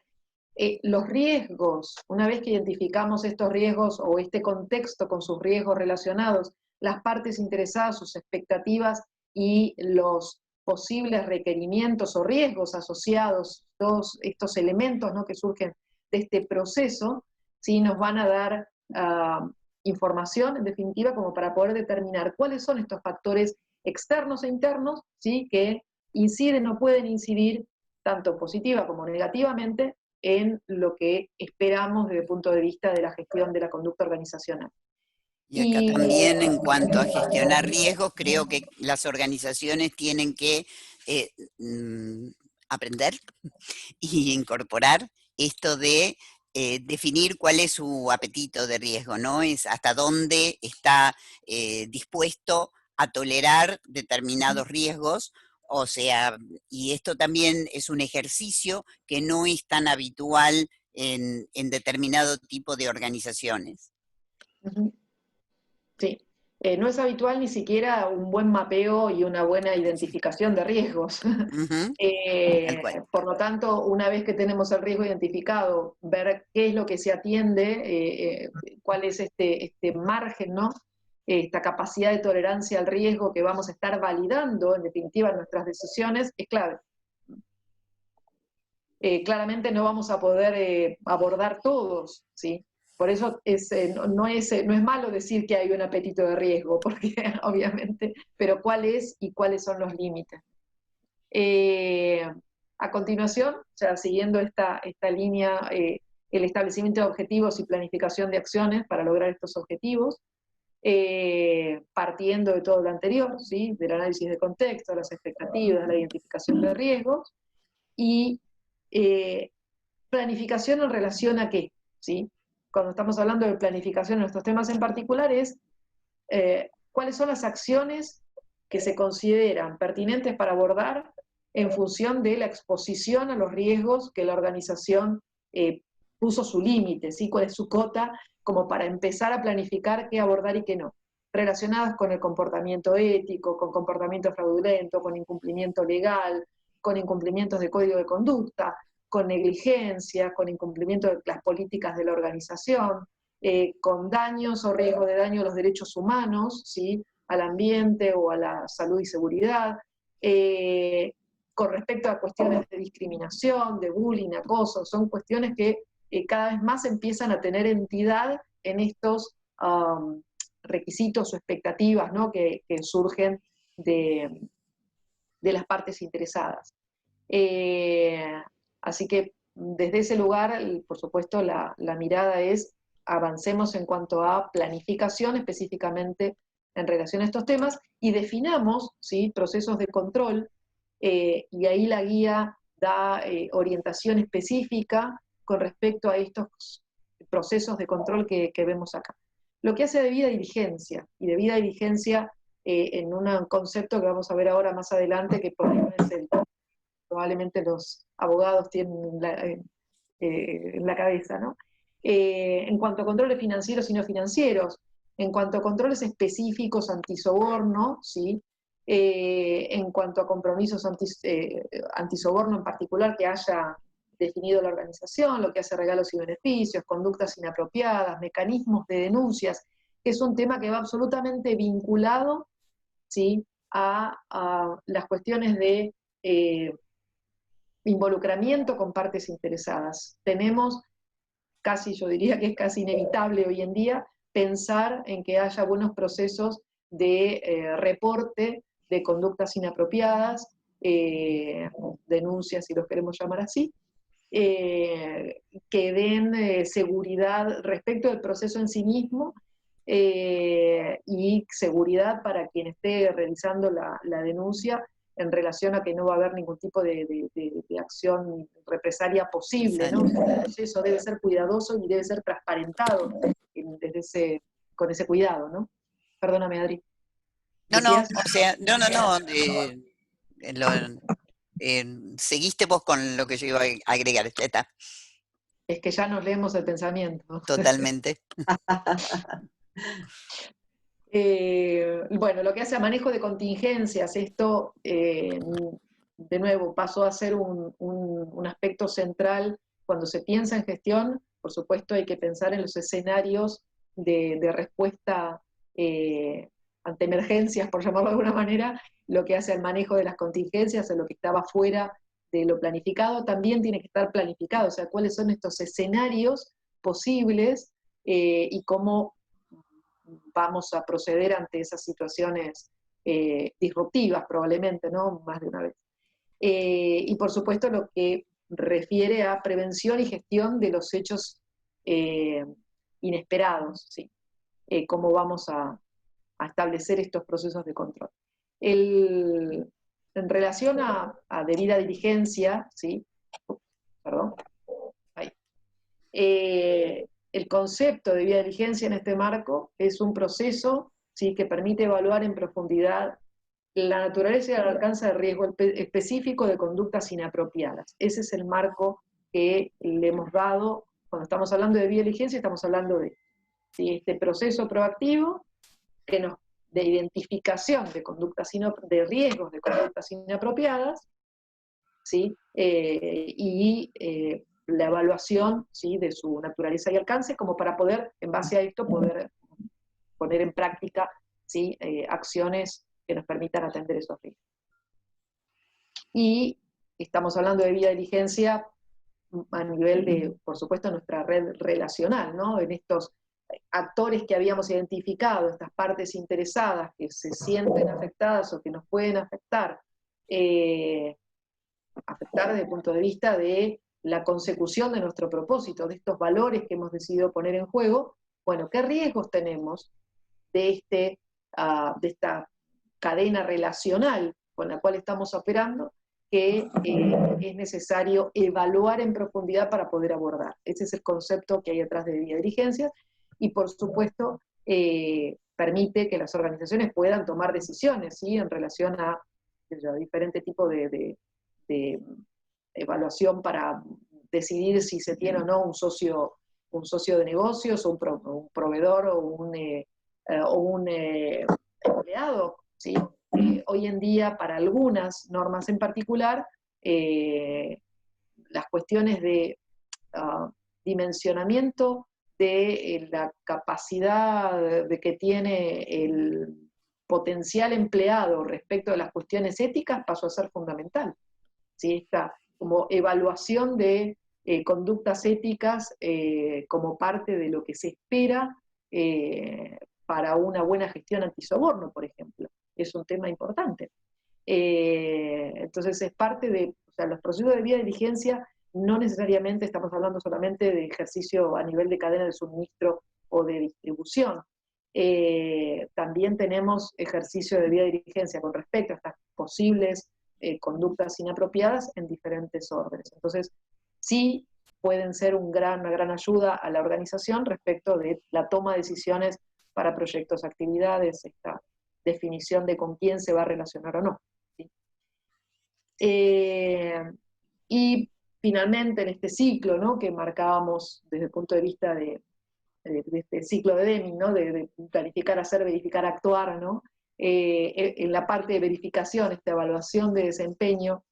Los riesgos, una vez que identificamos estos riesgos o este contexto con sus riesgos relacionados, las partes interesadas, sus expectativas y los posibles requerimientos o riesgos asociados, todos estos elementos, ¿no?, que surgen de este proceso, ¿sí?, nos van a dar información, en definitiva, como para poder determinar cuáles son estos factores externos e internos, ¿sí?, que inciden o pueden incidir tanto positiva como negativamente en lo que esperamos desde el punto de vista de la gestión de la conducta organizacional. Y acá también, en cuanto a gestionar riesgos, creo que las organizaciones tienen que aprender y incorporar esto de definir cuál es su apetito de riesgo, ¿no? Es hasta dónde está dispuesto a tolerar determinados riesgos. O sea, y esto también es un ejercicio que no es tan habitual en determinado tipo de organizaciones. Sí, no es habitual ni siquiera un buen mapeo y una buena identificación de riesgos. Por lo tanto, una vez que tenemos el riesgo identificado, ver qué es lo que se atiende, cuál es este margen, ¿no?, esta capacidad de tolerancia al riesgo que vamos a estar validando, en definitiva, en nuestras decisiones, es clave. Claramente no vamos a poder abordar todos, ¿sí? Por eso no es malo decir que hay un apetito de riesgo, porque obviamente, pero ¿cuál es y cuáles son los límites? A continuación, o sea, siguiendo esta línea, el establecimiento de objetivos y planificación de acciones para lograr estos objetivos, partiendo de todo lo anterior, ¿sí?, del análisis de contexto, las expectativas, la identificación de riesgos, y planificación en relación a qué, ¿sí? Cuando estamos hablando de planificación en estos temas en particular es cuáles son las acciones que se consideran pertinentes para abordar en función de la exposición a los riesgos que la organización puso su límite, ¿sí? Cuál es su cota, como para empezar a planificar qué abordar y qué no, relacionadas con el comportamiento ético, con comportamiento fraudulento, con incumplimiento legal, con incumplimientos de código de conducta, con negligencia, con incumplimiento de las políticas de la organización, con daños o riesgo de daño a los derechos humanos, ¿sí? Al ambiente o a la salud y seguridad, con respecto a cuestiones de discriminación, de bullying, acoso, son cuestiones que cada vez más empiezan a tener entidad en estos requisitos o expectativas, ¿no? que surgen de las partes interesadas. Así que desde ese lugar, por supuesto, la mirada es avancemos en cuanto a planificación específicamente en relación a estos temas y definamos, ¿sí? Procesos de control, y ahí la guía da orientación específica con respecto a estos procesos de control que vemos acá. Lo que hace debida diligencia, y debida diligencia en un concepto que vamos a ver ahora más adelante, que probablemente los abogados tienen en la cabeza, ¿no? En cuanto a controles financieros y no financieros, en cuanto a controles específicos antisoborno, ¿sí? En cuanto a compromisos antisoborno en particular que haya definido la organización, lo que hace regalos y beneficios, conductas inapropiadas, mecanismos de denuncias, que es un tema que va absolutamente vinculado, ¿sí? a las cuestiones de involucramiento con partes interesadas. Tenemos casi, yo diría que es casi inevitable hoy en día, pensar en que haya buenos procesos de reporte de conductas inapropiadas, denuncias si los queremos llamar así, que den seguridad respecto del proceso en sí mismo y seguridad para quien esté realizando la denuncia en relación a que no va a haber ningún tipo de acción represalia posible, ¿no? El proceso debe ser cuidadoso y debe ser transparentado con ese cuidado, ¿no? Perdóname, Adri. No, o sea, seguiste vos con lo que yo iba a agregar, Eta. Es que ya nos leemos el pensamiento. Totalmente. Bueno, lo que hace a manejo de contingencias, esto de nuevo pasó a ser un aspecto central cuando se piensa en gestión. Por supuesto hay que pensar en los escenarios de respuesta ante emergencias, por llamarlo de alguna manera. Lo que hace al manejo de las contingencias, en lo que estaba fuera de lo planificado, también tiene que estar planificado, o sea, cuáles son estos escenarios posibles y cómo vamos a proceder ante esas situaciones disruptivas, probablemente, ¿no? Más de una vez. Y por supuesto lo que refiere a prevención y gestión de los hechos inesperados, ¿sí? Cómo vamos a establecer estos procesos de control. En relación a debida diligencia, ¿sí? Perdón. Ahí. El concepto de debida diligencia en este marco es un proceso, ¿sí? Que permite evaluar en profundidad la naturaleza y el alcance del riesgo específico de conductas inapropiadas. Ese es el marco que le hemos dado. Cuando estamos hablando de debida diligencia, estamos hablando de, ¿sí? Este proceso proactivo de identificación de conductas de riesgos de conductas inapropiadas, ¿sí? Y la evaluación, ¿sí? De su naturaleza y alcance, como para poder, en base a esto, poder poner en práctica, ¿sí? Acciones que nos permitan atender esos riesgos. Y estamos hablando de debida diligencia a nivel de, por supuesto, nuestra red relacional, ¿no? En estos actores que habíamos identificado, estas partes interesadas que se sienten afectadas o que nos pueden afectar desde el punto de vista de la consecución de nuestro propósito, de estos valores que hemos decidido poner en juego. Bueno, ¿qué riesgos tenemos de esta cadena relacional con la cual estamos operando, que es necesario evaluar en profundidad para poder abordar? Ese es el concepto que hay detrás de debida diligencia, y por supuesto permite que las organizaciones puedan tomar decisiones, ¿sí? En relación a diferentes tipos de de evaluación para decidir si se tiene o no un socio de negocios, o un proveedor, o un empleado, ¿sí? Hoy en día, para algunas normas en particular, las cuestiones de dimensionamiento de la capacidad de que tiene el potencial empleado respecto de las cuestiones éticas pasó a ser fundamental. ¿Sí? Esta como evaluación de conductas éticas como parte de lo que se espera para una buena gestión antisoborno, por ejemplo. Es un tema importante. Entonces es parte de, o sea, los procesos de debida diligencia no necesariamente estamos hablando solamente de ejercicio a nivel de cadena de suministro o de distribución. También tenemos ejercicio de debida diligencia con respecto a estas posibles conductas inapropiadas en diferentes órdenes. Entonces, sí pueden ser una gran ayuda a la organización respecto de la toma de decisiones para proyectos, actividades, esta definición de con quién se va a relacionar o no. ¿Sí? Y finalmente en este ciclo, ¿no?, que marcábamos desde el punto de vista de este ciclo de Deming, ¿no?, de planificar, hacer, verificar, actuar, ¿no?, en la parte de verificación, esta evaluación de desempeño,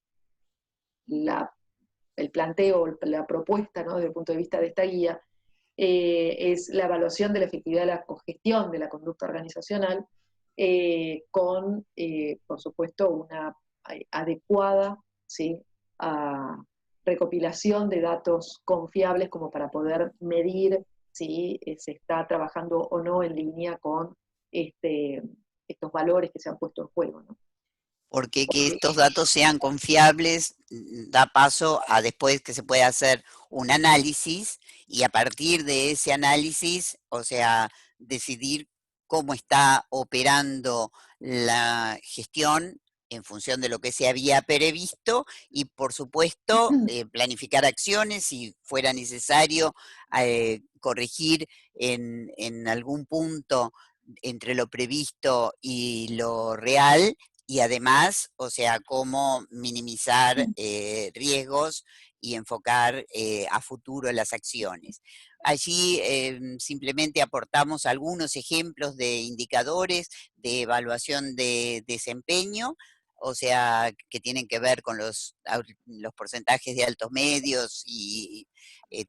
el planteo, la propuesta, ¿no?, desde el punto de vista de esta guía, es la evaluación de la efectividad de la cogestión de la conducta organizacional, con, por supuesto, una adecuada, ¿sí?, recopilación de datos confiables como para poder medir si se está trabajando o no en línea con estos valores que se han puesto en juego, ¿no? Porque que estos datos sean confiables da paso a después que se pueda hacer un análisis y a partir de ese análisis, o sea, decidir cómo está operando la gestión en función de lo que se había previsto y, por supuesto, planificar acciones si fuera necesario corregir en algún punto entre lo previsto y lo real, y además, o sea, cómo minimizar riesgos y enfocar a futuro las acciones. Allí simplemente aportamos algunos ejemplos de indicadores de evaluación de desempeño, o sea, que tienen que ver con los porcentajes de altos medios y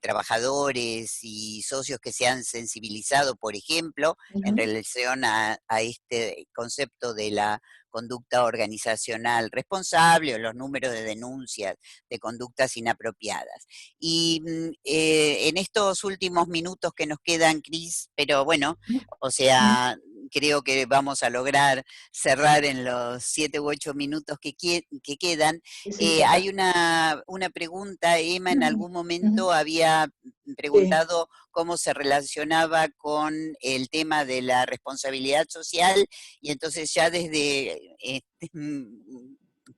trabajadores y socios que se han sensibilizado, por ejemplo, en relación a este concepto de la conducta organizacional responsable o los números de denuncias de conductas inapropiadas. Y en estos últimos minutos que nos quedan, Cris, pero bueno, o sea, creo que vamos a lograr cerrar en los 7 u 8 minutos que quedan. Hay una pregunta, Emma en algún momento había preguntado cómo se relacionaba con el tema de la responsabilidad social, y entonces ya desde este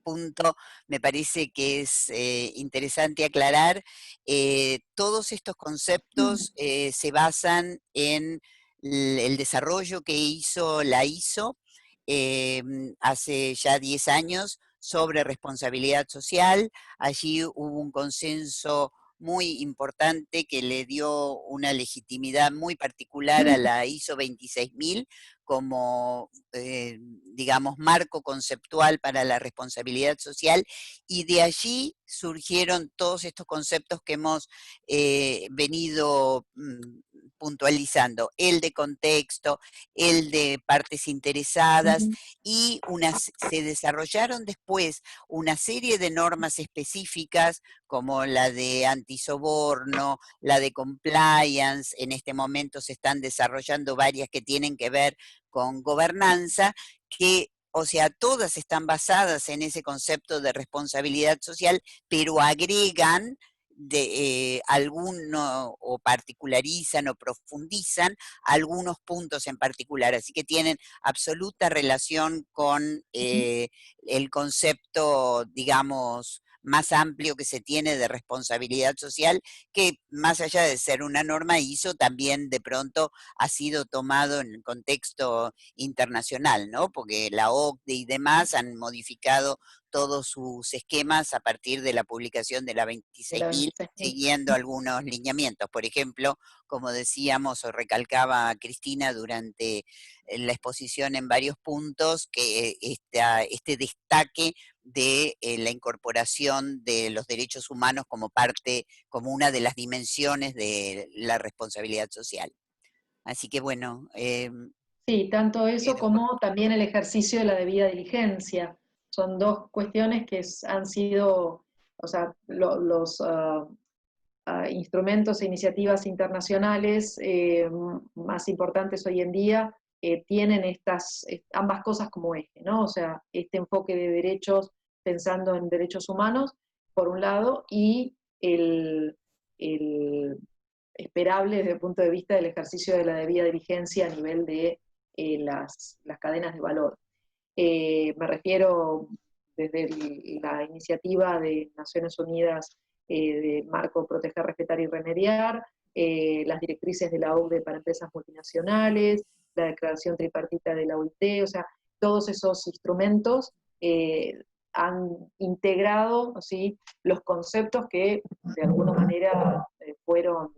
punto me parece que es interesante aclarar, todos estos conceptos se basan en el desarrollo que hizo la ISO hace ya 10 años sobre responsabilidad social. Allí hubo un consenso muy importante que le dio una legitimidad muy particular a la ISO 26000 como, digamos, marco conceptual para la responsabilidad social, y de allí surgieron todos estos conceptos que hemos venido puntualizando, el de contexto, el de partes interesadas, y se desarrollaron después una serie de normas específicas como la de antisoborno, la de compliance. En este momento se están desarrollando varias que tienen que ver con gobernanza, que, o sea, todas están basadas en ese concepto de responsabilidad social, pero agregan alguno, o particularizan o profundizan algunos puntos en particular, así que tienen absoluta relación con el concepto, digamos, más amplio que se tiene de responsabilidad social, que más allá de ser una norma ISO, también de pronto ha sido tomado en el contexto internacional, ¿no? Porque la OCDE y demás han modificado todos sus esquemas a partir de la publicación de la 26.000, siguiendo algunos lineamientos. Por ejemplo, como decíamos o recalcaba Cristina durante la exposición en varios puntos, que este destaque de la incorporación de los derechos humanos como parte, como una de las dimensiones de la responsabilidad social. Así que bueno. Sí, tanto eso como también el ejercicio de la debida diligencia. Son dos cuestiones que han sido, o sea, los instrumentos e iniciativas internacionales más importantes hoy en día tienen ambas cosas como eje, ¿no? O sea, este enfoque de derechos pensando en derechos humanos, por un lado, y el esperable desde el punto de vista del ejercicio de la debida diligencia a nivel de las cadenas de valor. Me refiero desde la iniciativa de Naciones Unidas de Marco Proteger, Respetar y Remediar, las directrices de la OCDE para empresas multinacionales, la declaración tripartita de la OIT, o sea, todos esos instrumentos han integrado, ¿sí?, los conceptos que de alguna manera fueron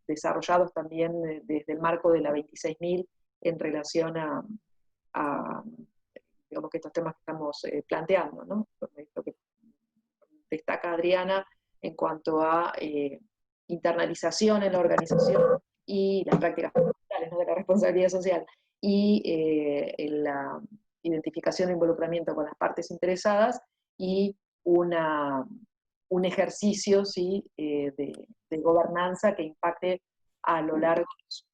desarrollados también desde el marco de la 26.000 en relación a digamos que estos temas que estamos planteando, ¿no? Lo que destaca Adriana en cuanto a internalización en la organización y las prácticas fundamentales, ¿no?, de la responsabilidad social, y la identificación de involucramiento con las partes interesadas y un ejercicio, ¿sí?, de gobernanza que impacte a lo largo de su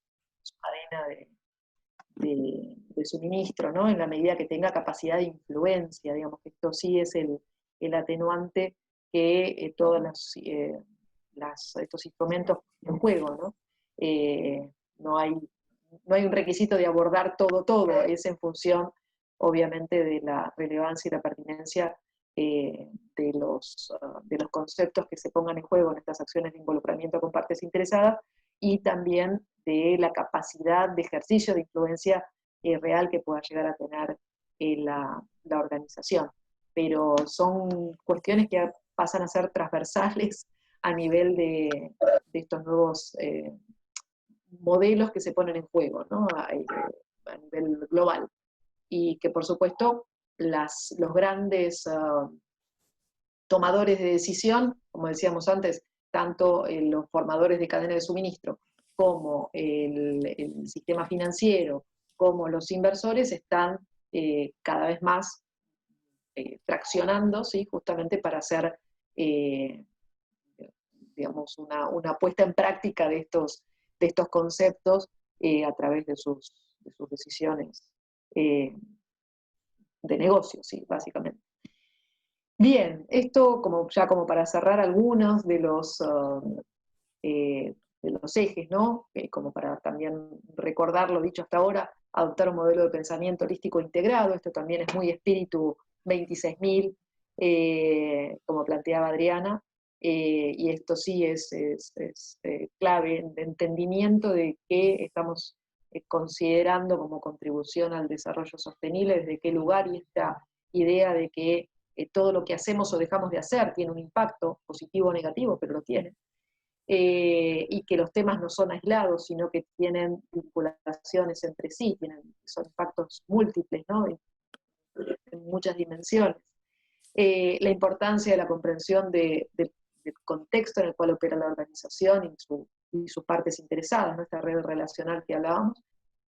cadena de suministro, ¿no?, en la medida que tenga capacidad de influencia. Digamos que esto sí es el atenuante que todos estos instrumentos en juego, ¿no? No hay un requisito de abordar todo, es en función, obviamente, de la relevancia y la pertinencia de los conceptos que se pongan en juego en estas acciones de involucramiento con partes interesadas, y también de la capacidad de ejercicio de influencia real que pueda llegar a tener la organización. Pero son cuestiones que pasan a ser transversales a nivel de estos nuevos modelos que se ponen en juego, ¿no?, a nivel global. Y que por supuesto los grandes tomadores de decisión, como decíamos antes, tanto los formadores de cadena de suministro como el sistema financiero, como los inversores, están cada vez más traccionando, ¿sí?, justamente para hacer digamos, una puesta en práctica de estos conceptos a través de sus decisiones de negocio, sí, básicamente. Bien, esto ya como para cerrar algunos de los ejes, ¿no? Como para también recordar lo dicho hasta ahora, adoptar un modelo de pensamiento holístico integrado. Esto también es muy espíritu 26.000, como planteaba Adriana, y esto sí es clave de entendimiento de qué estamos considerando como contribución al desarrollo sostenible, desde qué lugar, y esta idea de que todo lo que hacemos o dejamos de hacer tiene un impacto, positivo o negativo, pero lo tiene. Y que los temas no son aislados, sino que tienen vinculaciones entre sí, son impactos múltiples, ¿no?, en muchas dimensiones. La importancia de la comprensión del contexto en el cual opera la organización y sus partes interesadas, ¿no?, esta red relacional que hablábamos,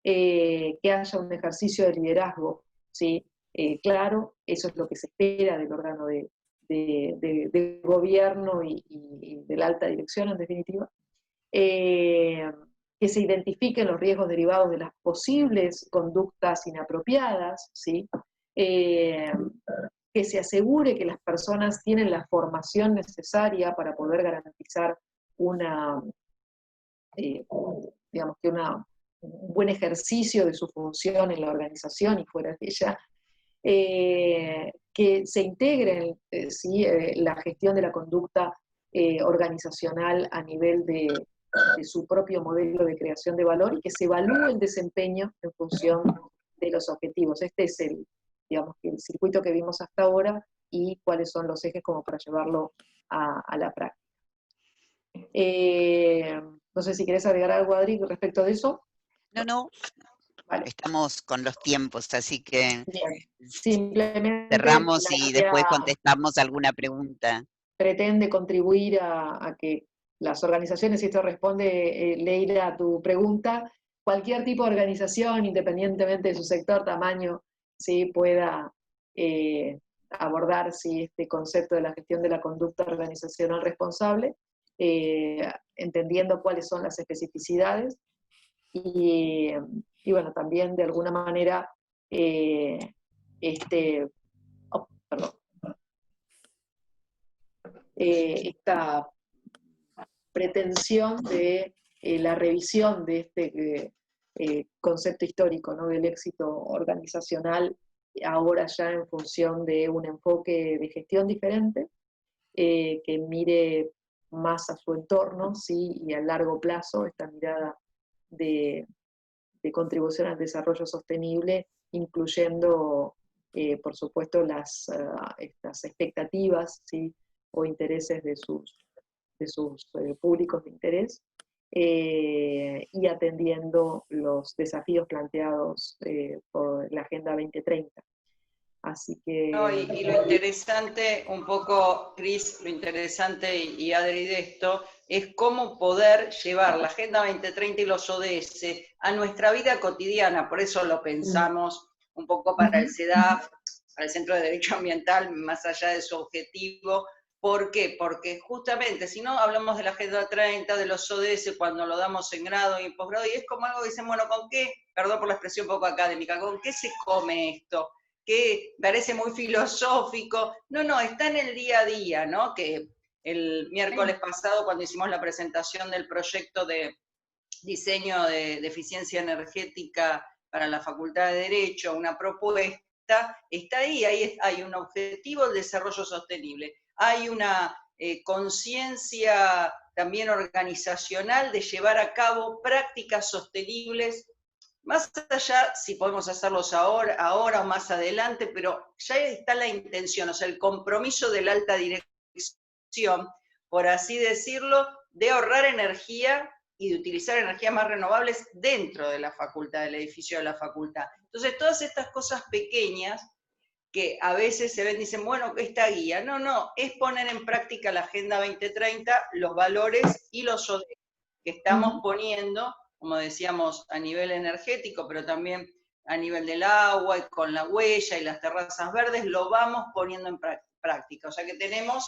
que haya un ejercicio de liderazgo, ¿sí? Claro, eso es lo que se espera del órgano de gobierno y de la alta dirección, en definitiva, que se identifiquen los riesgos derivados de las posibles conductas inapropiadas, ¿sí? Que se asegure que las personas tienen la formación necesaria para poder garantizar digamos que un buen ejercicio de su función en la organización y fuera de ella, que se integre ¿sí? La gestión de la conducta organizacional a nivel de su propio modelo de creación de valor y que se evalúe el desempeño en función de los objetivos. Este es digamos, el circuito que vimos hasta ahora y cuáles son los ejes como para llevarlo a la práctica. No sé si querés agregar algo, Adri, respecto de eso. No, vale. Estamos con los tiempos, así que simplemente cerramos y después contestamos alguna pregunta. Pretende contribuir a que las organizaciones, y esto responde, Leila, a tu pregunta, cualquier tipo de organización, independientemente de su sector, tamaño, ¿sí? Pueda abordar este concepto de la gestión de la conducta organizacional responsable, entendiendo cuáles son las especificidades y bueno, también de alguna manera esta pretensión de la revisión de este concepto histórico, ¿no? Del éxito organizacional, ahora ya en función de un enfoque de gestión diferente, que mire más a su entorno, ¿sí? Y a largo plazo, esta mirada de contribución al desarrollo sostenible, incluyendo, por supuesto, estas expectativas, ¿sí? O intereses de sus públicos de interés, y atendiendo los desafíos planteados por la Agenda 2030. Así que... No, y lo interesante, un poco, Cris, lo interesante y Adri de esto, es cómo poder llevar la Agenda 2030 y los ODS a nuestra vida cotidiana. Por eso lo pensamos un poco para el CEDAF, para el Centro de Derecho Ambiental, más allá de su objetivo. ¿Por qué? Porque justamente, si no hablamos de la Agenda 30, de los ODS, cuando lo damos en grado y en posgrado, y es como algo que dicen, bueno, ¿con qué? Perdón por la expresión un poco académica, ¿con qué se come esto? Que parece muy filosófico. No, está en el día a día, ¿no? Que el miércoles pasado, cuando hicimos la presentación del proyecto de diseño de eficiencia energética para la Facultad de Derecho, una propuesta, está ahí hay un objetivo del desarrollo sostenible, hay una conciencia también organizacional de llevar a cabo prácticas sostenibles, más allá si podemos hacerlos ahora o más adelante, pero ya está la intención, o sea, el compromiso de la alta dirección, por así decirlo, de ahorrar energía y de utilizar energías más renovables dentro de la facultad, del edificio de la facultad. Entonces, todas estas cosas pequeñas que a veces se ven, dicen, bueno, esta guía. No, es poner en práctica la Agenda 2030, los valores y los ODS que estamos poniendo, como decíamos, a nivel energético, pero también a nivel del agua y con la huella y las terrazas verdes, lo vamos poniendo en práctica. O sea que tenemos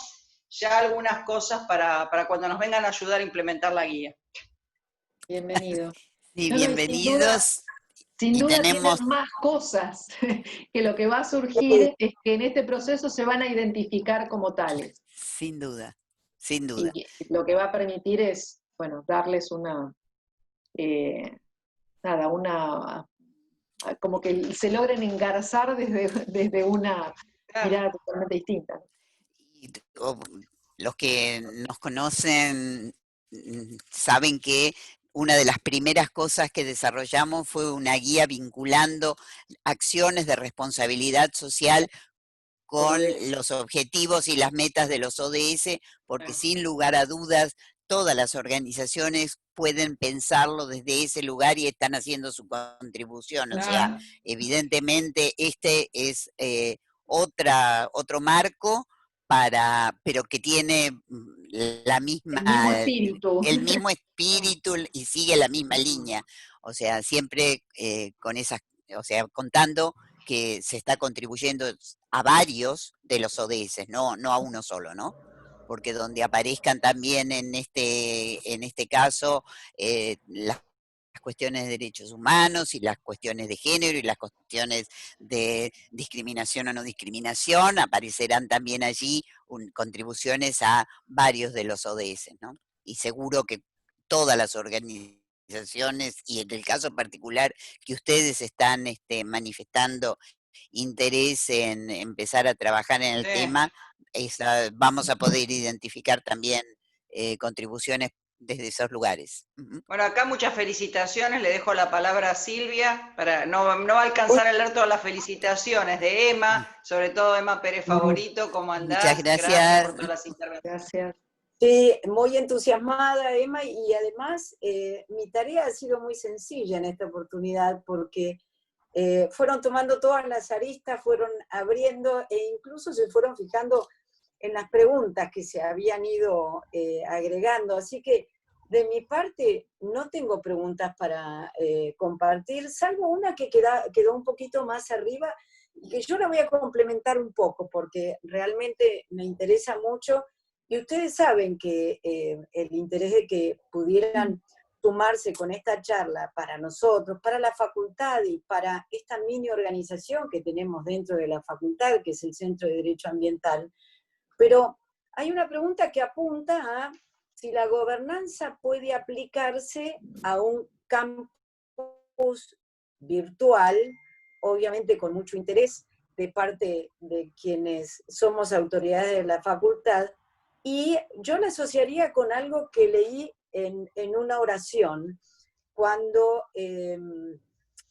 ya algunas cosas para cuando nos vengan a ayudar a implementar la guía. Bienvenido. Sí, bienvenidos. Sin duda tenemos más cosas, que lo que va a surgir es que en este proceso se van a identificar como tales. Sin duda, sin duda. Y lo que va a permitir es, bueno, darles como que se logren engarzar desde una mirada totalmente distinta. Y los que nos conocen saben que una de las primeras cosas que desarrollamos fue una guía vinculando acciones de responsabilidad social con los objetivos y las metas de los ODS, porque sin lugar a dudas todas las organizaciones pueden pensarlo desde ese lugar y están haciendo su contribución. O sea, evidentemente este es otro marco, pero que tiene el mismo espíritu y sigue la misma línea. O sea, siempre contando que se está contribuyendo a varios de los ODS, no a uno solo, ¿no? Porque donde aparezcan también en este caso las cuestiones de derechos humanos y las cuestiones de género y las cuestiones de discriminación o no discriminación, aparecerán también allí contribuciones a varios de los ODS, ¿no? Y seguro que todas las organizaciones, y en el caso particular que ustedes están manifestando interés en empezar a trabajar en el tema, vamos a poder identificar también contribuciones desde esos lugares. Bueno, acá muchas felicitaciones, le dejo la palabra a Silvia, no va a alcanzar a leer todas las felicitaciones de Emma, sobre todo Emma Pérez Favorito, ¿cómo andás? Muchas gracias. Gracias por todas las intervenciones. Gracias. Sí, muy entusiasmada, Emma, y además mi tarea ha sido muy sencilla en esta oportunidad porque fueron tomando todas las aristas, fueron abriendo e incluso se fueron fijando en las preguntas que se habían ido agregando. Así que de mi parte no tengo preguntas para compartir, salvo una que quedó un poquito más arriba y que yo la voy a complementar un poco porque realmente me interesa mucho. Y ustedes saben que el interés de que pudieran sumarse con esta charla para nosotros, para la facultad y para esta mini organización que tenemos dentro de la facultad, que es el Centro de Derecho Ambiental. Pero hay una pregunta que apunta a si la gobernanza puede aplicarse a un campus virtual, obviamente con mucho interés de parte de quienes somos autoridades de la facultad. Y yo la asociaría con algo que leí en una oración, cuando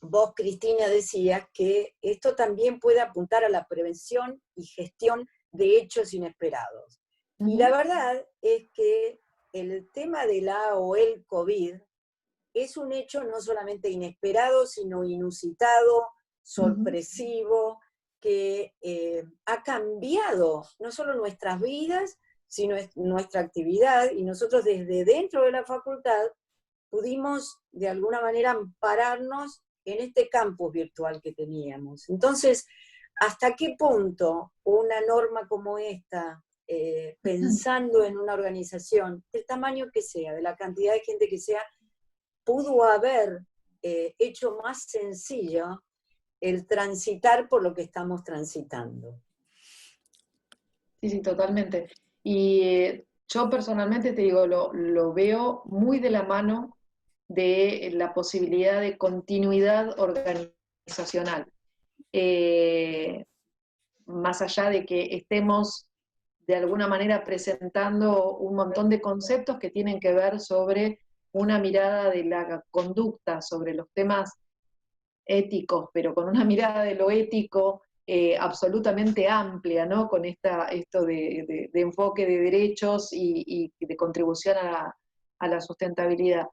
vos, Cristina, decías que esto también puede apuntar a la prevención y gestión de hechos inesperados. Y la verdad es que el tema de la o el COVID es un hecho no solamente inesperado, sino inusitado, sorpresivo, que ha cambiado no solo nuestras vidas, sino nuestra actividad, y nosotros desde dentro de la facultad pudimos de alguna manera ampararnos en este campus virtual que teníamos. Entonces, ¿hasta qué punto una norma como esta, pensando en una organización, del tamaño que sea, de la cantidad de gente que sea, pudo haber hecho más sencillo el transitar por lo que estamos transitando? Sí, sí, totalmente. Y yo personalmente te digo, lo veo muy de la mano de la posibilidad de continuidad organizacional. Más allá de que estemos de alguna manera presentando un montón de conceptos que tienen que ver sobre una mirada de la conducta, sobre los temas éticos, pero con una mirada de lo ético absolutamente amplia, ¿no? Con esto de enfoque de derechos y de contribución a la sustentabilidad.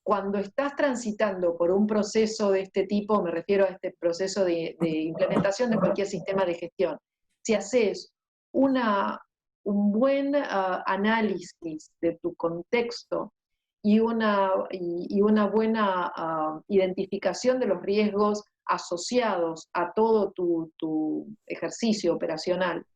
Cuando estás transitando por un proceso de este tipo, me refiero a este proceso de implementación de cualquier sistema de gestión, si haces un buen análisis de tu contexto y una buena identificación de los riesgos asociados a todo tu ejercicio operacional,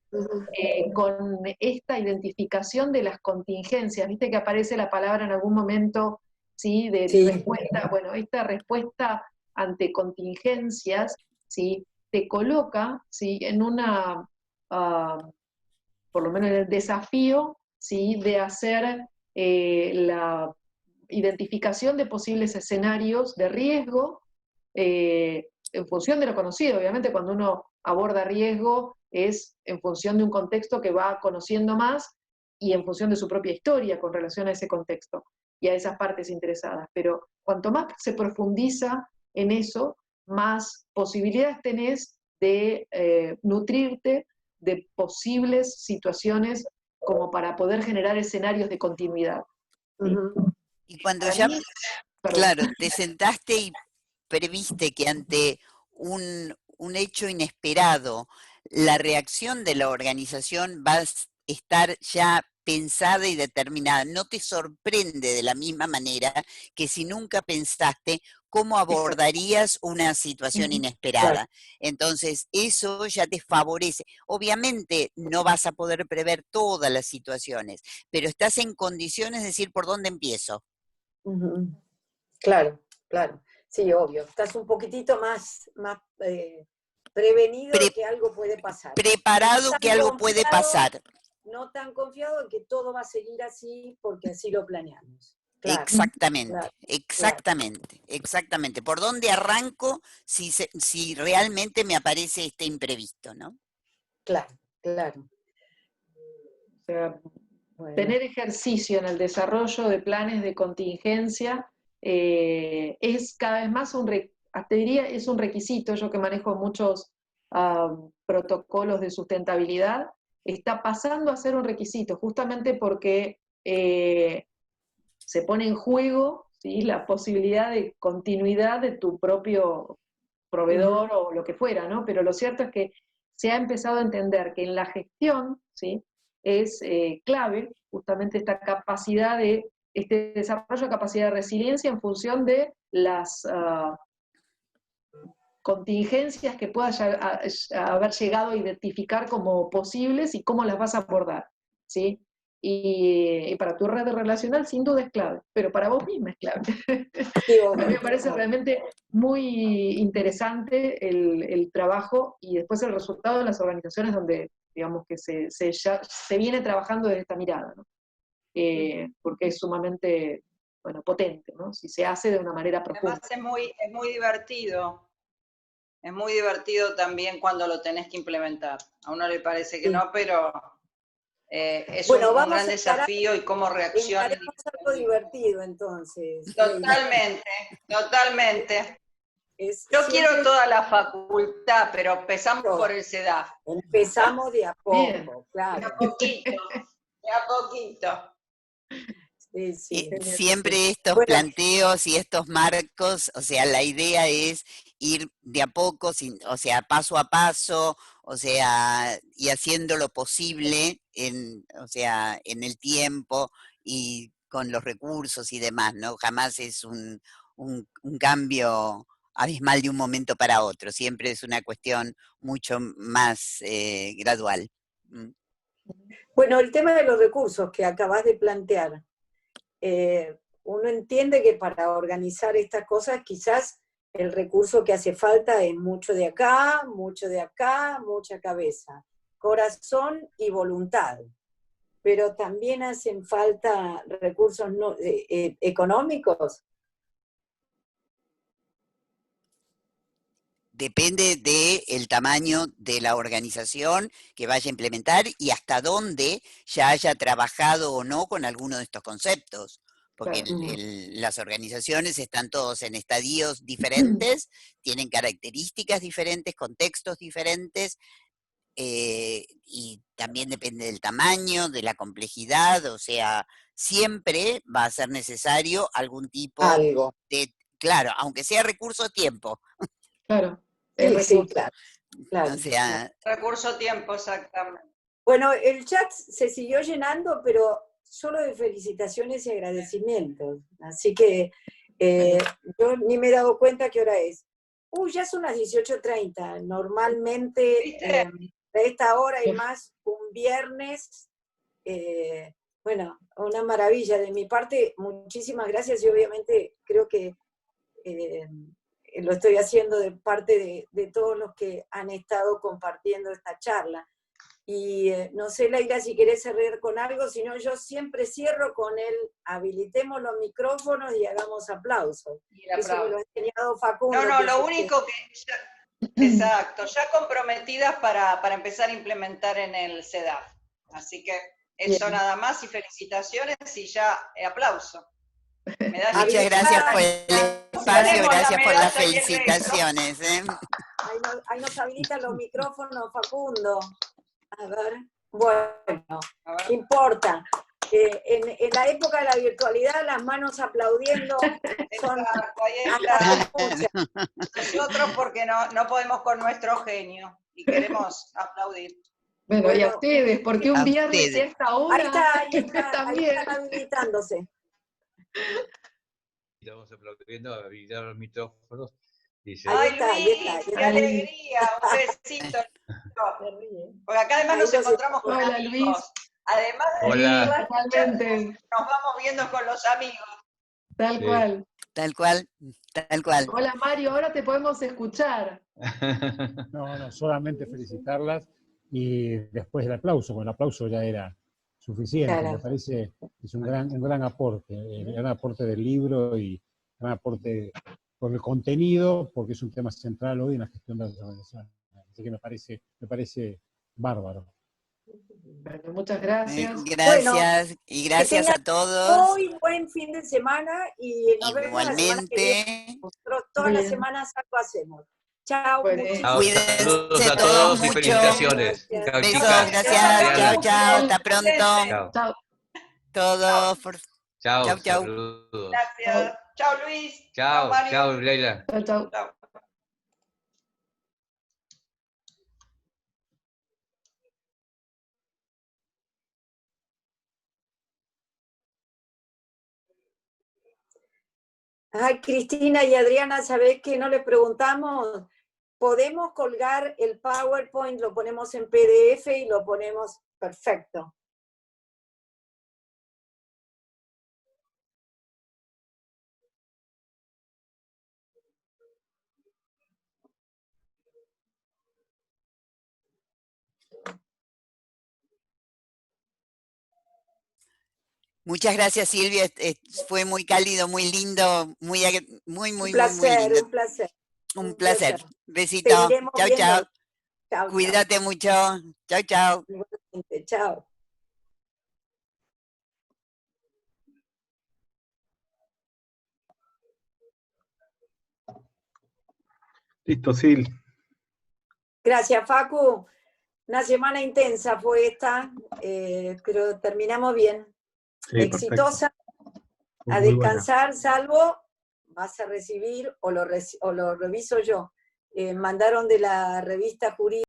con esta identificación de las contingencias, viste que aparece la palabra en algún momento, ¿sí? De respuesta, bueno, esta respuesta ante contingencias, ¿sí? Te coloca, ¿sí? En una, por lo menos en el desafío, ¿sí? De hacer la identificación de posibles escenarios de riesgo, en función de lo conocido. Obviamente cuando uno aborda riesgo es en función de un contexto que va conociendo más y en función de su propia historia con relación a ese contexto y a esas partes interesadas. Pero cuanto más se profundiza en eso, más posibilidades tenés de nutrirte de posibles situaciones como para poder generar escenarios de continuidad. ¿Sí? Y cuando ya, claro, te sentaste y previste que ante un hecho inesperado, la reacción de la organización va a estar ya pensada y determinada. No te sorprende de la misma manera que si nunca pensaste cómo abordarías una situación inesperada. Entonces, eso ya te favorece. Obviamente no vas a poder prever todas las situaciones, pero estás en condiciones de decir por dónde empiezo. Claro, claro. Sí, obvio. Estás un poquitito más prevenido de que algo puede pasar. Preparado que algo puede pasar. No tan confiado en que todo va a seguir así porque así lo planeamos. Claro, Exactamente, claro, exactamente, exactamente. ¿Por dónde arranco si realmente me aparece este imprevisto, ¿no? claro, claro. O sea, Bueno, tener ejercicio en el desarrollo de planes de contingencia es cada vez más te diría, es un requisito. Yo que manejo muchos protocolos de sustentabilidad, está pasando a ser un requisito, justamente porque se pone en juego, ¿sí?, la posibilidad de continuidad de tu propio proveedor o lo que fuera, ¿no? Pero lo cierto es que se ha empezado a entender que en la gestión, ¿sí?, es clave justamente esta capacidad de, este desarrollo de capacidad de resiliencia en función de las contingencias que puedas haber llegado a identificar como posibles y cómo las vas a abordar, ¿sí? Y para tu red relacional sin duda es clave, pero para vos misma es clave. sí, A mí me obvio, parece obvio. realmente muy interesante el trabajo y después el resultado de las organizaciones donde, digamos, que se viene trabajando desde esta mirada, ¿no? Porque es sumamente, bueno, potente, ¿no? Si se hace de una manera Además profunda. es muy divertido. Es muy divertido también cuando lo tenés que implementar. A uno le parece que Sí. no, pero es Bueno, un vamos gran a desafío y cómo reaccionan. encaremos algo divertido entonces, Leila. Totalmente, totalmente. Es Yo quiero siempre toda la facultad, pero empezamos por el CEDAF. empezamos de a Bien. poco, De a claro. poquito, de a poquito. Sí, sí. Siempre estos Bueno, planteos y estos marcos, o sea, la idea es ir de a poco, o sea, paso a paso, o sea, y haciendo lo posible o sea, en el tiempo y con los recursos y demás, ¿no? Jamás es un cambio abismal de un momento para otro, siempre es una cuestión mucho más gradual. bueno, el tema de los recursos que acabas de plantear, uno entiende que para organizar estas cosas quizás el recurso que hace falta es mucho de acá, mucha cabeza, corazón y voluntad, pero también hacen falta recursos económicos. Depende del tamaño de la organización que vaya a implementar y hasta dónde ya haya trabajado o no con alguno de estos conceptos. Porque Claro. las organizaciones están todos en estadios diferentes, tienen características diferentes, contextos diferentes, y también depende del tamaño, de la complejidad, o sea, siempre va a ser necesario algún tipo Algo. claro, aunque sea recurso tiempo. Claro, el Sí, sí, recurso. claro, O claro. sea, Recurso tiempo, exactamente. Bueno, el chat se siguió llenando, pero solo de felicitaciones y agradecimientos. Así que yo ni me he dado cuenta qué hora es. Ya son las 18:30. Normalmente ¿Viste? a esta hora y más un viernes. Bueno, una maravilla. De mi parte, muchísimas gracias y obviamente creo que lo estoy haciendo de parte de todos los que han estado compartiendo esta charla. Y no sé, Leila, si querés cerrar con algo, si no, yo siempre cierro con el habilitemos los micrófonos y hagamos aplausos. Y el Eso me lo aplauso. ha enseñado Facundo. No, no, que es lo el único que exacto, ya comprometidas para empezar a implementar en el CEDAF. Así que eso Bien. nada más y felicitaciones y ya aplauso. Medalla. muchas gracias por el espacio, Tenemos la gracias por las medalla y el beso. felicitaciones. Ahí nos habilitan los micrófonos, Facundo. A ver, bueno, A ver. ¿qué importa? En la época de la virtualidad, las manos aplaudiendo son Exacto, ahí hasta está. muchas. Nosotros porque no podemos con nuestro genio y queremos aplaudir. Bueno, y a Bueno, ustedes, porque un A viernes y a ustedes. esta ahí hora está, ahí también. están habilitándose. Estamos aplaudiendo, habilitar los micrófonos. Dice, Ahí Ay, está, ahí está. Luis, qué alegría, un besito. Porque acá además Ahí nos los encontramos con Hola, amigos. Luis. Además de hola. Sí, totalmente. nos vamos viendo con los amigos. Tal Sí. cual. Tal cual, tal cual. Hola, Mario, ahora te podemos escuchar. No, solamente felicitarlas y después el aplauso, porque el aplauso ya era suficiente. Claro. Me parece que es un gran aporte, gran aporte del libro y gran aporte por el contenido, porque es un tema central hoy en la gestión de las organizaciones. Así que me parece bárbaro. Bueno, muchas gracias. Gracias, y gracias a todos. Muy buen fin de semana y nos vemos la semana que viene. Igualmente. Nosotros todas las Bien. semanas algo hacemos. Chao, Bueno, muchísimas Cuídense Saludos a todos todos y mucho. felicitaciones. gracias. Chao, Besos, chicas. gracias. Adriana. Chao, chao. Hasta pronto. Chao. Chao. Todos. Chao, Chau, chau. saludos. Gracias. Chao, Luis. Chao, Mario. chao, Leila. Chao, chao. Chao. Ay, Cristina y Adriana, ¿sabés que no les preguntamos? ¿Podemos colgar el PowerPoint, lo ponemos en PDF y lo ponemos perfecto? Muchas gracias, Silvia. Fue muy cálido, muy lindo, muy Un lindo. placer, un placer. Un placer. Besito. Seguiremos Chau, viendo. chau. Chao, Cuídate mucho. Chau, chau. igualmente, chao. Listo, Sil. Gracias, Facu. Una semana intensa fue esta, pero terminamos bien. Sí, Exitosa. perfecto. A Muy buena. descansar, salvo vas a recibir, o lo reviso yo. Mandaron de la revista jurídica